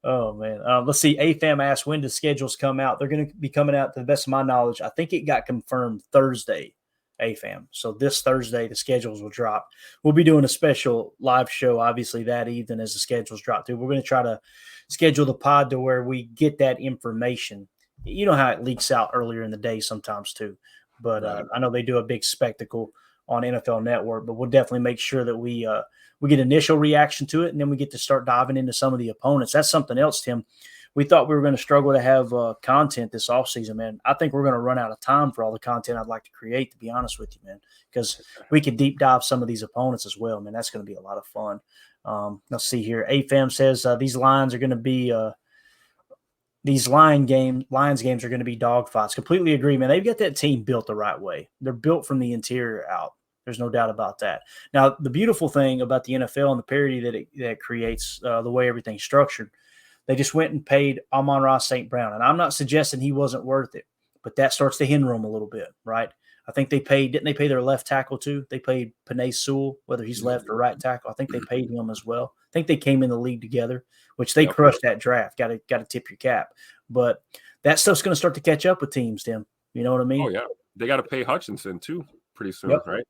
Oh, man. Let's see. AFAM asks, when do schedules come out? They're going to be coming out, to the best of my knowledge. I think it got confirmed Thursday, AFAM. So this Thursday, the schedules will drop. We'll be doing a special live show, obviously, that evening as the schedules drop, too. We're going to try to schedule the pod to where we get that information. You know how it leaks out earlier in the day sometimes too, but I know they do a big spectacle on NFL Network, but we'll definitely make sure that we get initial reaction to it, and then we get to start diving into some of the opponents. That's something else, Tim. We thought we were going to struggle to have content this offseason, man. I think we're going to run out of time for all the content I'd like to create, to be honest with you, man, because we could deep dive some of these opponents as well, man. That's going to be a lot of fun. Let's see here. AFAM says these lines are going to be these Lions games are going to be dogfights. Completely agree, man. They've got that team built the right way. They're built from the interior out. There's no doubt about that. Now, the beautiful thing about the NFL and the parity that it creates, the way everything's structured, they just went and paid Amon-Ra St. Brown. And I'm not suggesting he wasn't worth it, but that starts the hen room a little bit, right? I think didn't they pay their left tackle too? They paid Penei Sewell, whether he's left or right tackle. I think they paid him as well. I think they came in the league together, which they crushed that draft. Got to tip your cap. But that stuff's going to start to catch up with teams, Tim. You know what I mean? Oh, yeah. They got to pay Hutchinson too pretty soon, right?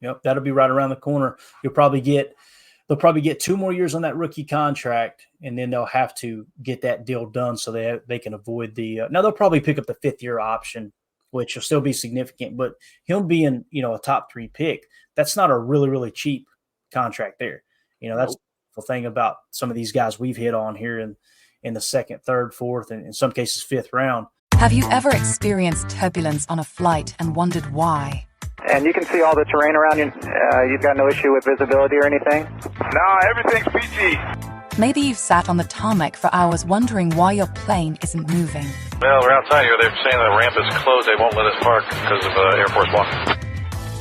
Yep. That'll be right around the corner. They'll probably get 2 more years on that rookie contract, and then they'll have to get that deal done so they can avoid the now they'll probably pick up the 5th-year option, which will still be significant. But him being, a top 3 pick, that's not a really, really cheap contract there. That's the thing about some of these guys we've hit on here in the 2nd, 3rd, 4th, and in some cases 5th round. Have you ever experienced turbulence on a flight and wondered why? And you can see all the terrain around you. You've got no issue with visibility or anything? No, everything's PG. Maybe you've sat on the tarmac for hours wondering why your plane isn't moving. Well, we're outside here. They're saying the ramp is closed. They won't let us park because of Air Force One.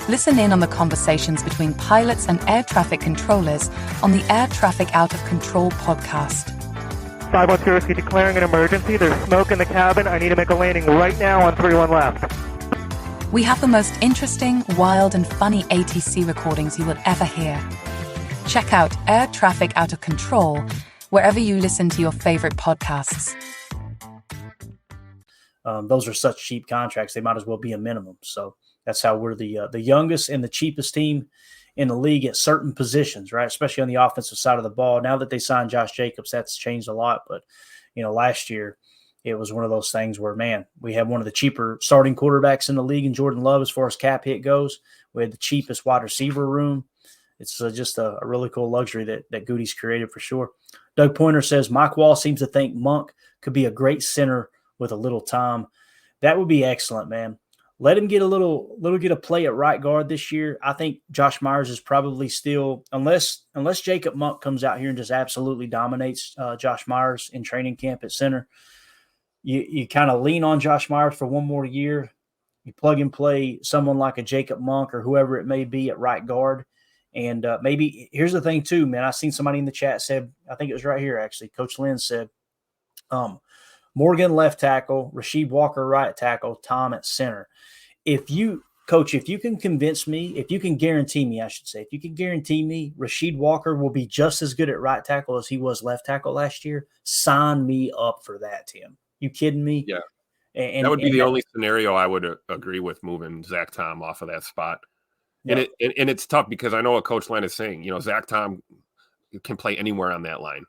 Listen in on the conversations between pilots and air traffic controllers on the Air Traffic Out of Control podcast. 512 Whiskey declaring an emergency. There's smoke in the cabin. I need to make a landing right now on 31 left. We have the most interesting, wild, and funny ATC recordings you will ever hear. Check out Air Traffic Out of Control wherever you listen to your favorite podcasts. Those are such cheap contracts, they might as well be a minimum. So that's how we're the youngest and the cheapest team in the league at certain positions, right? Especially on the offensive side of the ball. Now that they signed Josh Jacobs, that's changed a lot. But, last year, it was one of those things where, man, we have one of the cheaper starting quarterbacks in the league in Jordan Love as far as cap hit goes. We had the cheapest wide receiver room. It's just a really cool luxury that Goody's created for sure. Doug Pointer says, Mike Wall seems to think Monk could be a great center with a little time. That would be excellent, man. let him get a little get a play at right guard this year. I think Josh Myers is probably still, unless Jacob Monk comes out here and just absolutely dominates Josh Myers in training camp at center. You kind of lean on Josh Myers for one more year. You plug and play someone like a Jacob Monk or whoever it may be at right guard. And maybe here's the thing too, man. I seen somebody in the chat said, I think it was right here actually. Coach Lynn said, Morgan left tackle, Rasheed Walker right tackle, Tom at center. If you can convince me, if you can guarantee me, I should say, if you can guarantee me Rasheed Walker will be just as good at right tackle as he was left tackle last year, sign me up for that, Tim. You kidding me? Yeah. And that would be the only scenario I would agree with, moving Zach Tom off of that spot. Yeah. And it's tough because I know what Coach Len is saying. You know, Zach Tom can play anywhere on that line.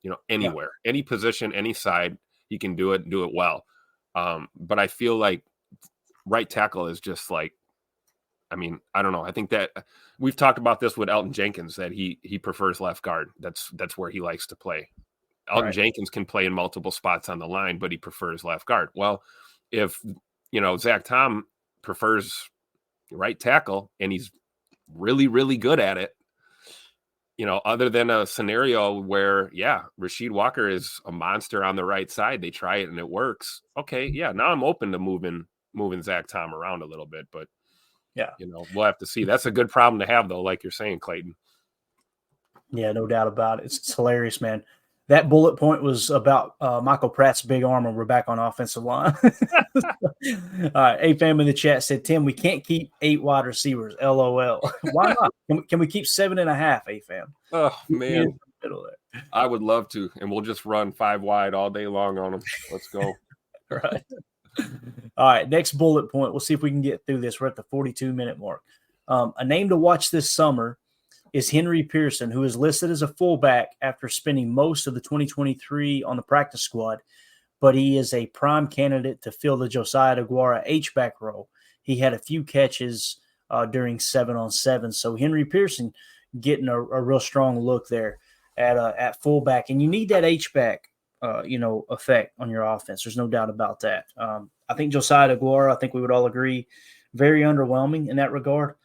You know, anywhere, any position, any side, he can do it and do it well. But I feel like right tackle is just like, I mean, I don't know. I think that we've talked about this with Elton Jenkins, that he prefers left guard. That's where he likes to play. Elton Jenkins can play in multiple spots on the line, but he prefers left guard. Well, if, you know, Zach Tom prefers right tackle and he's really, really good at it, you know, other than a scenario where, Rasheed Walker is a monster on the right side, they try it and it works. Okay, now I'm open to moving Zach Tom around a little bit, but you know, we'll have to see. That's a good problem to have, though, like you're saying, Clayton. Yeah, no doubt about it. It's hilarious, man. That bullet point was about Michael Pratt's big arm, and we're back on offensive line. All right, A-Fam in the chat said, Tim, we can't keep 8 wide receivers, LOL. Why not? Can we keep 7.5, A-Fam? Oh, man. I would love to, and we'll just run 5 wide all day long on them. Let's go. Right. All right, next bullet point. We'll see if we can get through this. We're at the 42-minute mark. A name to watch this summer is Henry Pearson, who is listed as a fullback after spending most of the 2023 on the practice squad, but he is a prime candidate to fill the Josiah DeGuara H-back role. He had a few catches during 7-on-7, so Henry Pearson getting a real strong look there at fullback, and you need that H-back effect on your offense. There's no doubt about that. I think Josiah DeGuara, I think we would all agree, very underwhelming in that regard.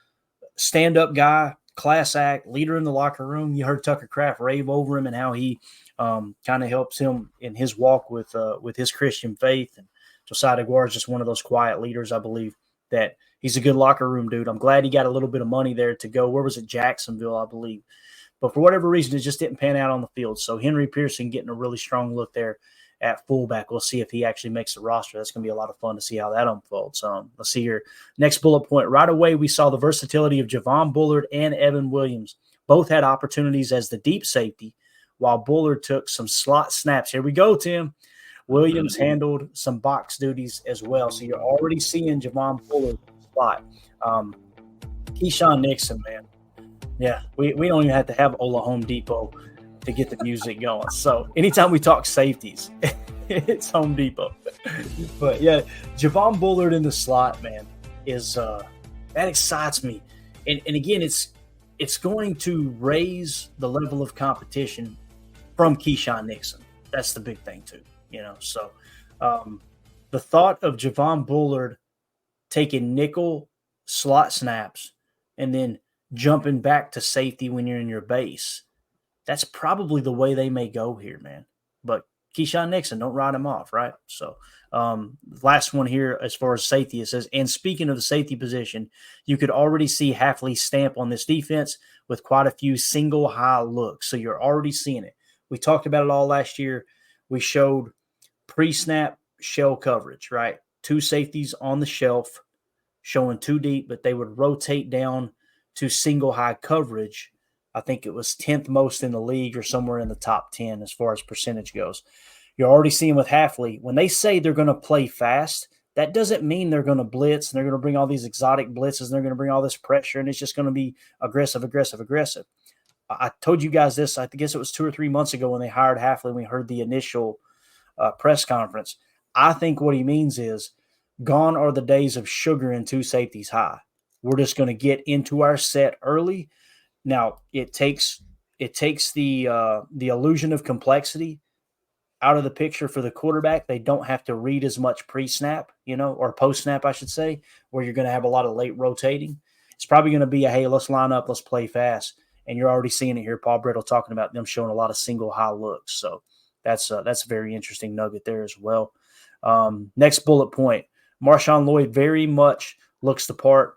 Stand-up guy, class act, leader in the locker room. You heard Tucker Kraft rave over him and how he kind of helps him in his walk with his Christian faith. And Josiah DeGuara is just one of those quiet leaders, I believe, that he's a good locker room dude. I'm glad he got a little bit of money there to go. Where was it? Jacksonville, I believe. But for whatever reason, it just didn't pan out on the field. So Henry Pearson getting a really strong look there at fullback. We'll see if he actually makes the roster. That's going to be a lot of fun to see how that unfolds. Let's see here. Next bullet point. Right away, we saw the versatility of Javon Bullard and Evan Williams. Both had opportunities as the deep safety, while Bullard took some slot snaps. Here we go, Tim. Williams handled some box duties as well. So you're already seeing Javon Bullard slot. Keyshawn Nixon, man. Yeah, we don't even have to have Ola Home Depot to get the music going. So anytime we talk safeties, it's Home Depot. But yeah, Javon Bullard in the slot, man, is that excites me. And again, it's going to raise the level of competition from Keyshawn Nixon. That's the big thing too, you know. So the thought of Javon Bullard taking nickel slot snaps and then jumping back to safety when you're in your base, that's probably the way they may go here, man. But Keyshawn Nixon, don't write him off, right? So last one here as far as safety, it says, and speaking of the safety position, you could already see Hafley's stamp on this defense with quite a few single high looks. So you're already seeing it. We talked about it all last year. We showed pre-snap shell coverage, right? 2 safeties on the shelf showing 2 deep, but they would rotate down to single high coverage. I think it was 10th most in the league or somewhere in the top 10 as far as percentage goes. You're already seeing with Hafley, when they say they're going to play fast, that doesn't mean they're going to blitz and they're going to bring all these exotic blitzes and they're going to bring all this pressure and it's just going to be aggressive. I told you guys this, I guess it was 2 or 3 months ago when they hired Hafley and we heard the initial press conference. I think what he means is gone are the days of sugaring 2 safeties high. We're just going to get into our set early. Now, it takes the illusion of complexity out of the picture for the quarterback. They don't have to read as much pre-snap, or post-snap, I should say, where you're going to have a lot of late rotating. It's probably going to be hey, let's line up, let's play fast. And you're already seeing it here. Paul Brittle talking about them showing a lot of single high looks. So that's a very interesting nugget there as well. Next bullet point, Marshawn Lloyd very much looks the part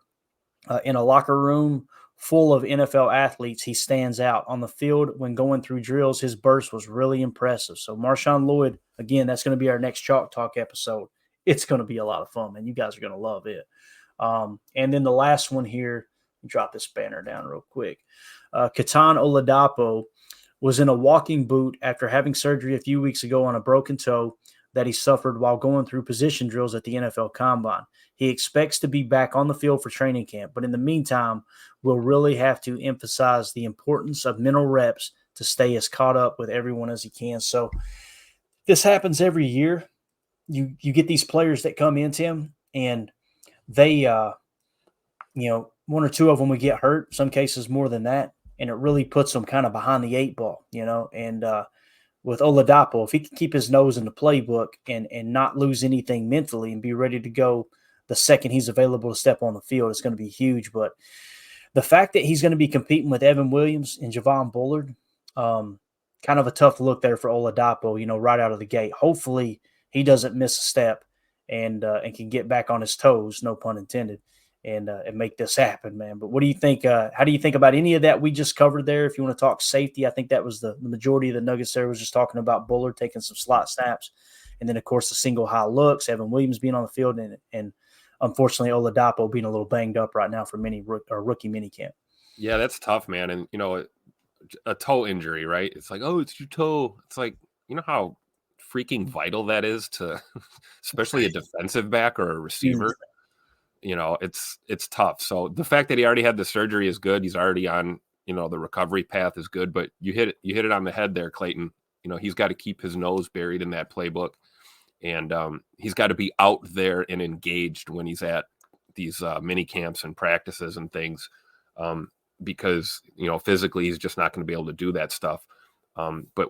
in a locker room full of NFL athletes. He stands out on the field when going through drills. His burst was really impressive. So Marshawn Lloyd, again, that's going to be our next Chalk Talk episode. It's going to be a lot of fun, man. You guys are going to love it. And then the last one here, drop this banner down real quick. Ketan Oladapo was in a walking boot after having surgery a few weeks ago on a broken toe that he suffered while going through position drills at the NFL Combine. He expects to be back on the field for training camp, but in the meantime, we'll really have to emphasize the importance of mental reps to stay as caught up with everyone as he can. So this happens every year. You get these players that come in, Tim, and they, one or two of them would get hurt, some cases more than that, and it really puts them kind of behind the eight ball, and with Oladapo, if he can keep his nose in the playbook and not lose anything mentally and be ready to go the second he's available to step on the field, it's going to be huge. But the fact that he's going to be competing with Evan Williams and Javon Bullard, kind of a tough look there for Oladapo, right out of the gate. Hopefully he doesn't miss a step and can get back on his toes, no pun intended, and make this happen, man. But what do you think? How do you think about any of that we just covered there? If you want to talk safety, I think that was the majority of the nuggets there was just talking about Bullard taking some slot snaps. And then, of course, the single high looks, Evan Williams being on the field, and unfortunately Oladapo being a little banged up right now for rookie minicamp. Yeah, that's tough, man. And, a toe injury, right? It's like, oh, it's your toe. It's like, how freaking vital that is to especially a defensive back or a receiver. It's tough. So the fact that he already had the surgery is good. He's already on, the recovery path is good, but you hit it on the head there, Clayton. He's got to keep his nose buried in that playbook, and he's got to be out there and engaged when he's at these mini camps and practices and things, because, physically he's just not going to be able to do that stuff. But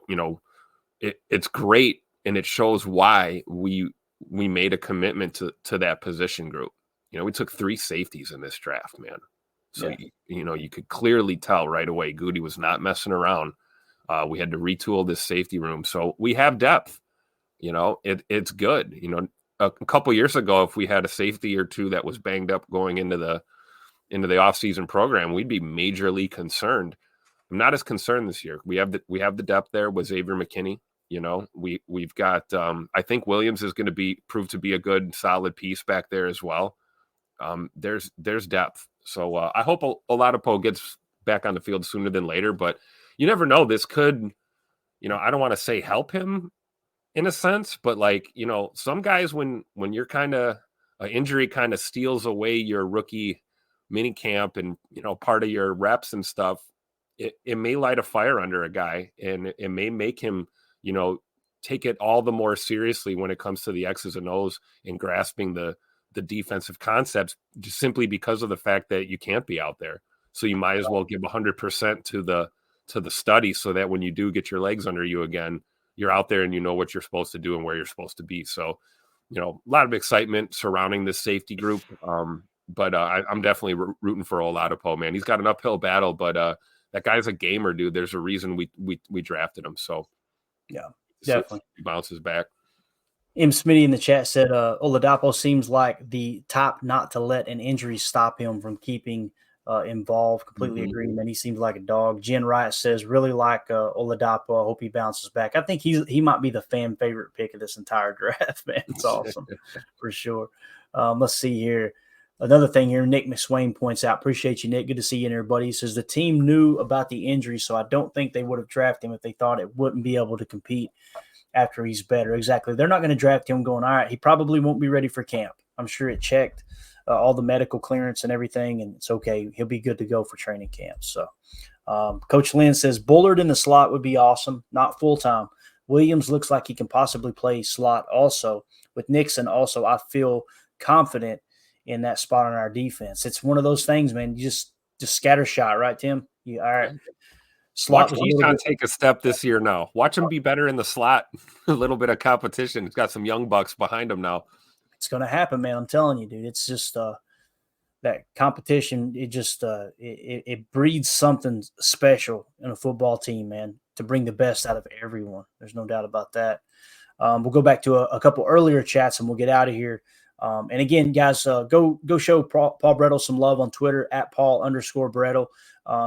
it's great. And it shows why we made a commitment to that position group. We took 3 safeties in this draft, man. So, yeah. You could clearly tell right away, Goody was not messing around. We had to retool this safety room. So we have depth, it's good. A couple years ago, if we had a safety or two that was banged up going into the offseason program, we'd be majorly concerned. I'm not as concerned this year. We have the depth there with Xavier McKinney. We've got, I think Williams is going to prove to be a good, solid piece back there as well. There's depth. So I hope Oladapo gets back on the field sooner than later, but you never know. This could, I don't want to say help him in a sense, but some guys, when you're kind of an injury kind of steals away your rookie mini camp and, part of your reps and stuff, it may light a fire under a guy, and it may make him, take it all the more seriously when it comes to the X's and O's and grasping the defensive concepts, just simply because of the fact that you can't be out there. So you might as well give 100% to the study, so that when you do get your legs under you again, you're out there and you know what you're supposed to do and where you're supposed to be. So, a lot of excitement surrounding this safety group. But I'm definitely rooting for Oladapo, man. He's got an uphill battle, but that guy's a gamer, dude. There's a reason we drafted him. So yeah, definitely. He bounces back. M. Smitty in the chat said Oladapo seems like the type not to let an injury stop him from keeping involved. Completely agree, man. He seems like a dog. Jen Wright says, really like Oladapo. I hope he bounces back. I think he might be the fan favorite pick of this entire draft, man. It's awesome for sure. Let's see here. Another thing here, Nick McSwain points out, appreciate you, Nick. Good to see you in there, buddy. He says the team knew about the injury, so I don't think they would have drafted him if they thought it wouldn't be able to compete after he's better. Exactly. They're not going to draft him going, all right, he probably won't be ready for camp. I'm sure it checked all the medical clearance and everything, and it's okay. He'll be good to go for training camp. So Coach Lynn says Bullard in the slot would be awesome, not full-time. Williams looks like he can possibly play slot also. With Nixon also, I feel confident in that spot on our defense. It's one of those things, man. You just scattershot, right, Tim? All right. Slot Watch was Keyshawn take a step this year now. Watch him be better in the slot. A little bit of competition. He's got some young bucks behind him now. It's going to happen, man. I'm telling you, dude. It's just that competition. It just it breeds something special in a football team, man, to bring the best out of everyone. There's no doubt about that. We'll go back to a couple earlier chats and we'll get out of here. And again, guys, go show Paul Brettel some love on Twitter at Paul_Brettel.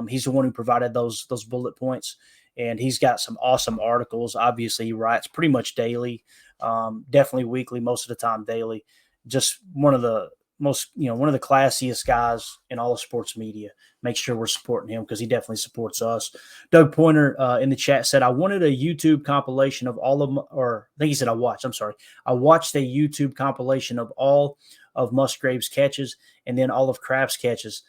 He's the one who provided those bullet points, and he's got some awesome articles. Obviously, he writes pretty much daily, definitely weekly, most of the time daily. Just one of the classiest guys in all of sports media. Make sure we're supporting him because he definitely supports us. Doug Pointer in the chat said, I wanted a YouTube compilation of all of them, or I think he said I watched a YouTube compilation of all of Musgrave's catches and then all of Kraft's catches.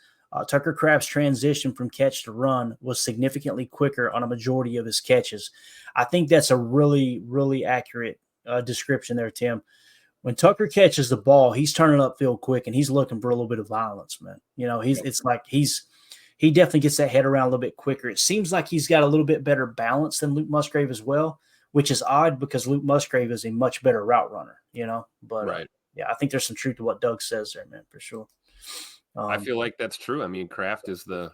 Tucker Kraft's transition from catch to run was significantly quicker on a majority of his catches. I think that's a really, really accurate description there, Tim. When Tucker catches the ball, he's turning upfield quick and he's looking for a little bit of violence, man. He definitely gets that head around a little bit quicker. It seems like he's got a little bit better balance than Luke Musgrave as well, which is odd because Luke Musgrave is a much better route runner, But right. I think there's some truth to what Doug says there, man, for sure. I feel like that's true. I mean, Kraft is the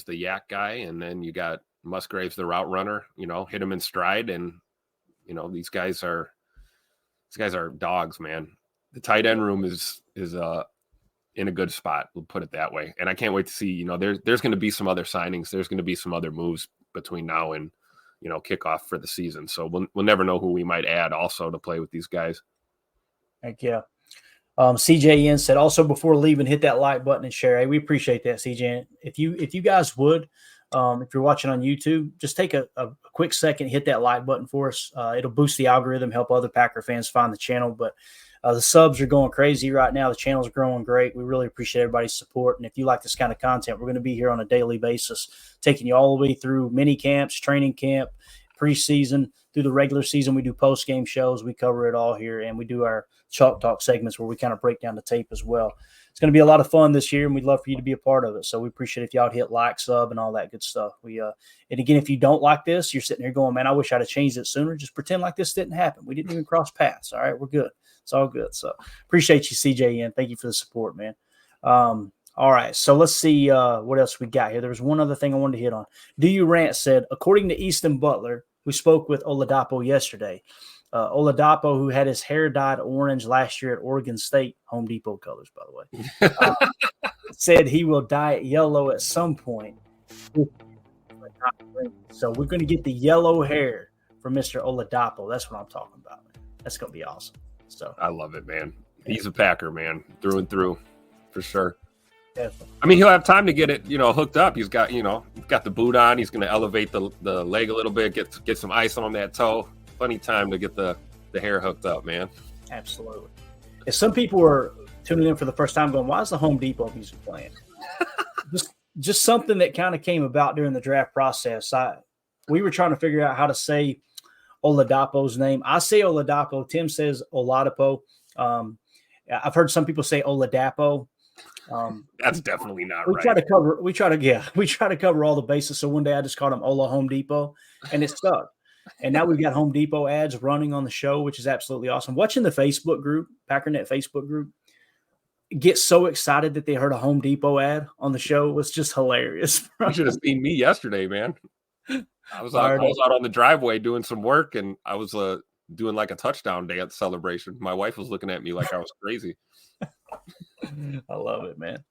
yak guy, and then you got Musgrave's the route runner. Hit him in stride, and these guys are dogs, man. The tight end room is in a good spot. We'll put it that way. And I can't wait to see. There's going to be some other signings. There's going to be some other moves between now and kickoff for the season. So we'll never know who we might add also to play with these guys. Heck yeah. CJN said, also before leaving, hit that like button and share. Hey, we appreciate that, CJN. If you guys would, if you're watching on YouTube, just take a quick second, hit that like button for us. It'll boost the algorithm, help other Packer fans find the channel. But the subs are going crazy right now. The channel's growing great. We really appreciate everybody's support. And if you like this kind of content, we're going to be here on a daily basis, taking you all the way through mini camps, training camp, preseason, through the regular season. We do post-game shows. We cover it all here, and we do our Chalk Talk segments where we kind of break down the tape as well. It's going to be a lot of fun this year, and we'd love for you to be a part of it. So we appreciate if y'all hit like, sub, and all that good stuff. And again, if you don't like this, you're sitting here going, man, I wish I'd have changed it sooner. Just pretend like this didn't happen. We didn't even cross paths. All right, we're good. It's all good. So appreciate you, CJN. Thank you for the support, man. All right, so let's see what else we got here. There was one other thing I wanted to hit on. Do You Rant said, according to Easton Butler, who spoke with Oladapo yesterday, Oladapo, who had his hair dyed orange last year at Oregon State, Home Depot colors, by the way, said he will dye it yellow at some point. So we're going to get the yellow hair from Mr. Oladapo. That's what I'm talking about. That's going to be awesome. So I love it, man. He's a Packer, man, through and through, for sure. Definitely. I mean, he'll have time to get it, hooked up. He's got, got the boot on. He's going to elevate the leg a little bit, get some ice on that toe. Plenty of time to get the hair hooked up, man. Absolutely. If some people are tuning in for the first time going, why is the Home Depot music playing? just something that kind of came about during the draft process. We were trying to figure out how to say Oladapo's name. I say Oladapo. Tim says Oladapo. I've heard some people say Oladapo. That's definitely not we right. We try to cover all the bases. So one day I just called him Ola Home Depot, and it stuck. And now we've got Home Depot ads running on the show, which is absolutely awesome. Watching the Facebook group, Packernet Facebook group, get so excited that they heard a Home Depot ad on the show was just hilarious. You should have seen me yesterday, man. I was out on the driveway doing some work, and I was doing like a touchdown dance celebration. My wife was looking at me like I was crazy. I love it, man.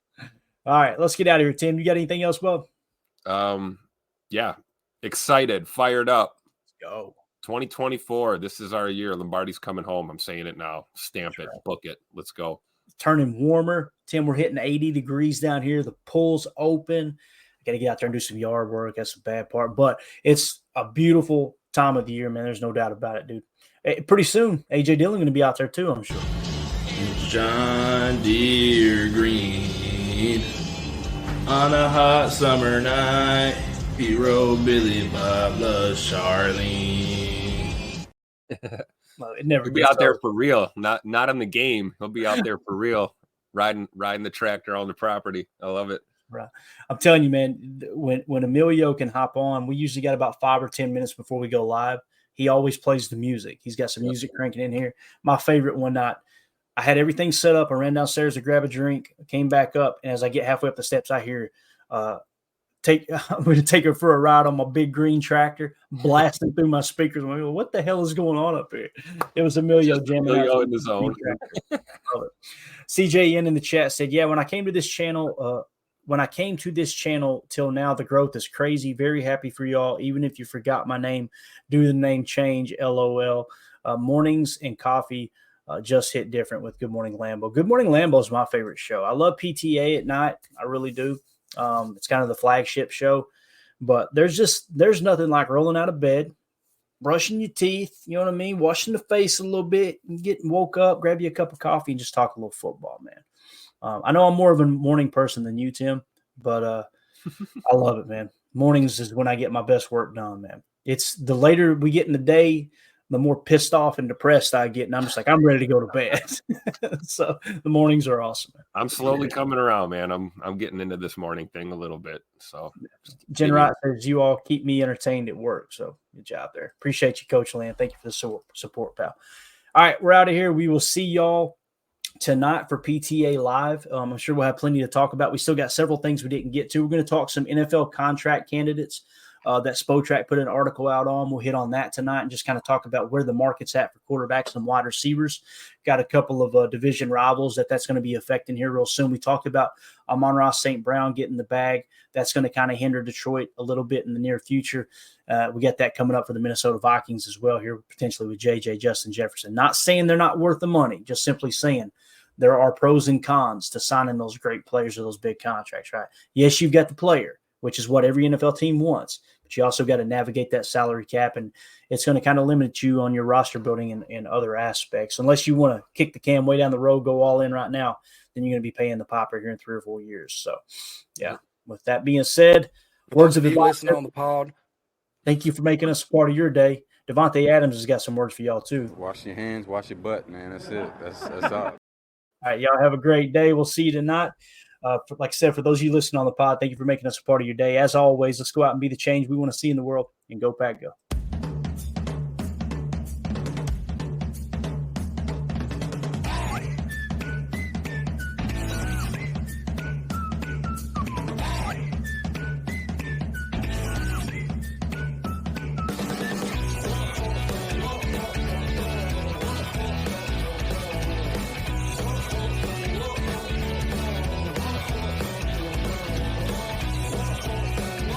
All right, let's get out of here, Tim. You got anything else, bub? Yeah. Excited, fired up. Let's go. 2024. This is our year. Lombardi's coming home. I'm saying it now. Stamp it. Book it. Let's go. Turning warmer. Tim, we're hitting 80 degrees down here. The pool's open. I got to get out there and do some yard work. That's the bad part. But it's a beautiful time of the year, man. There's no doubt about it, dude. Pretty soon, A.J. Dillon going to be out there too, I'm sure. John Deere green on a hot summer night. He rode Billy Bob loves Charlene. Well, it never He'll be out there for real, not in the game. He'll be out there for real, riding the tractor on the property. I love it. Right. I'm telling you, man, when Emilio can hop on, we usually got about 5 or 10 minutes before we go live. He always plays the music. He's got some music cranking in here. My favorite one night, I had everything set up. I ran downstairs to grab a drink, came back up, and as I get halfway up the steps, I hear I'm going to take her for a ride on my big green tractor, blasting through my speakers. I'm like, well, what the hell is going on up here? It was Emilio jamming out in the zone. CJN in the chat said, yeah, when I came to this channel till now, the growth is crazy. Very happy for y'all. Even if you forgot my name, do the name change. LOL. Mornings and coffee just hit different with Good Morning Lambeau. Good Morning Lambeau is my favorite show. I love PTA at night. I really do. It's kind of the flagship show, but there's nothing like rolling out of bed, brushing your teeth, you know what I mean? Washing the face a little bit, getting woke up, grab you a cup of coffee and just talk a little football, man. I know I'm more of a morning person than you, Tim, but I love it, man. Mornings is when I get my best work done, man. It's the later we get in the day, the more pissed off and depressed I get. And I'm just like, I'm ready to go to bed. So the mornings are awesome. I'm slowly coming around, man. I'm getting into this morning thing a little bit. So Jen Wright says you all keep me entertained at work. So good job there. Appreciate you, Coach Land. Thank you for the support, pal. All right, we're out of here. We will see y'all tonight for PTA Live. I'm sure we'll have plenty to talk about. We still got several things we didn't get to. We're going to talk some NFL contract candidates that Spotrac put an article out on. We'll hit on that tonight and just kind of talk about where the market's at for quarterbacks and wide receivers. Got a couple of division rivals that's going to be affecting here real soon. We talked about Amon-Ra St. Brown getting the bag. That's going to kind of hinder Detroit a little bit in the near future. We got that coming up for the Minnesota Vikings as well here, potentially with JJ, Justin Jefferson. Not saying they're not worth the money, just simply saying there are pros and cons to signing those great players or those big contracts, right? Yes, you've got the player, which is what every NFL team wants, but you also got to navigate that salary cap, and it's going to kind of limit you on your roster building and other aspects. Unless you want to kick the can way down the road, go all in right now, then you're going to be paying the piper here in 3 or 4 years. So, yeah, with that being said, words of advice on the pod. Thank you for making us a part of your day. Devontae Adams has got some words for y'all, too. Wash your hands, wash your butt, man. That's it. That's all. All right, y'all have a great day. We'll see you tonight. Like I said, for those of you listening on the pod, thank you for making us a part of your day. As always, let's go out and be the change we want to see in the world, and go Pack Go.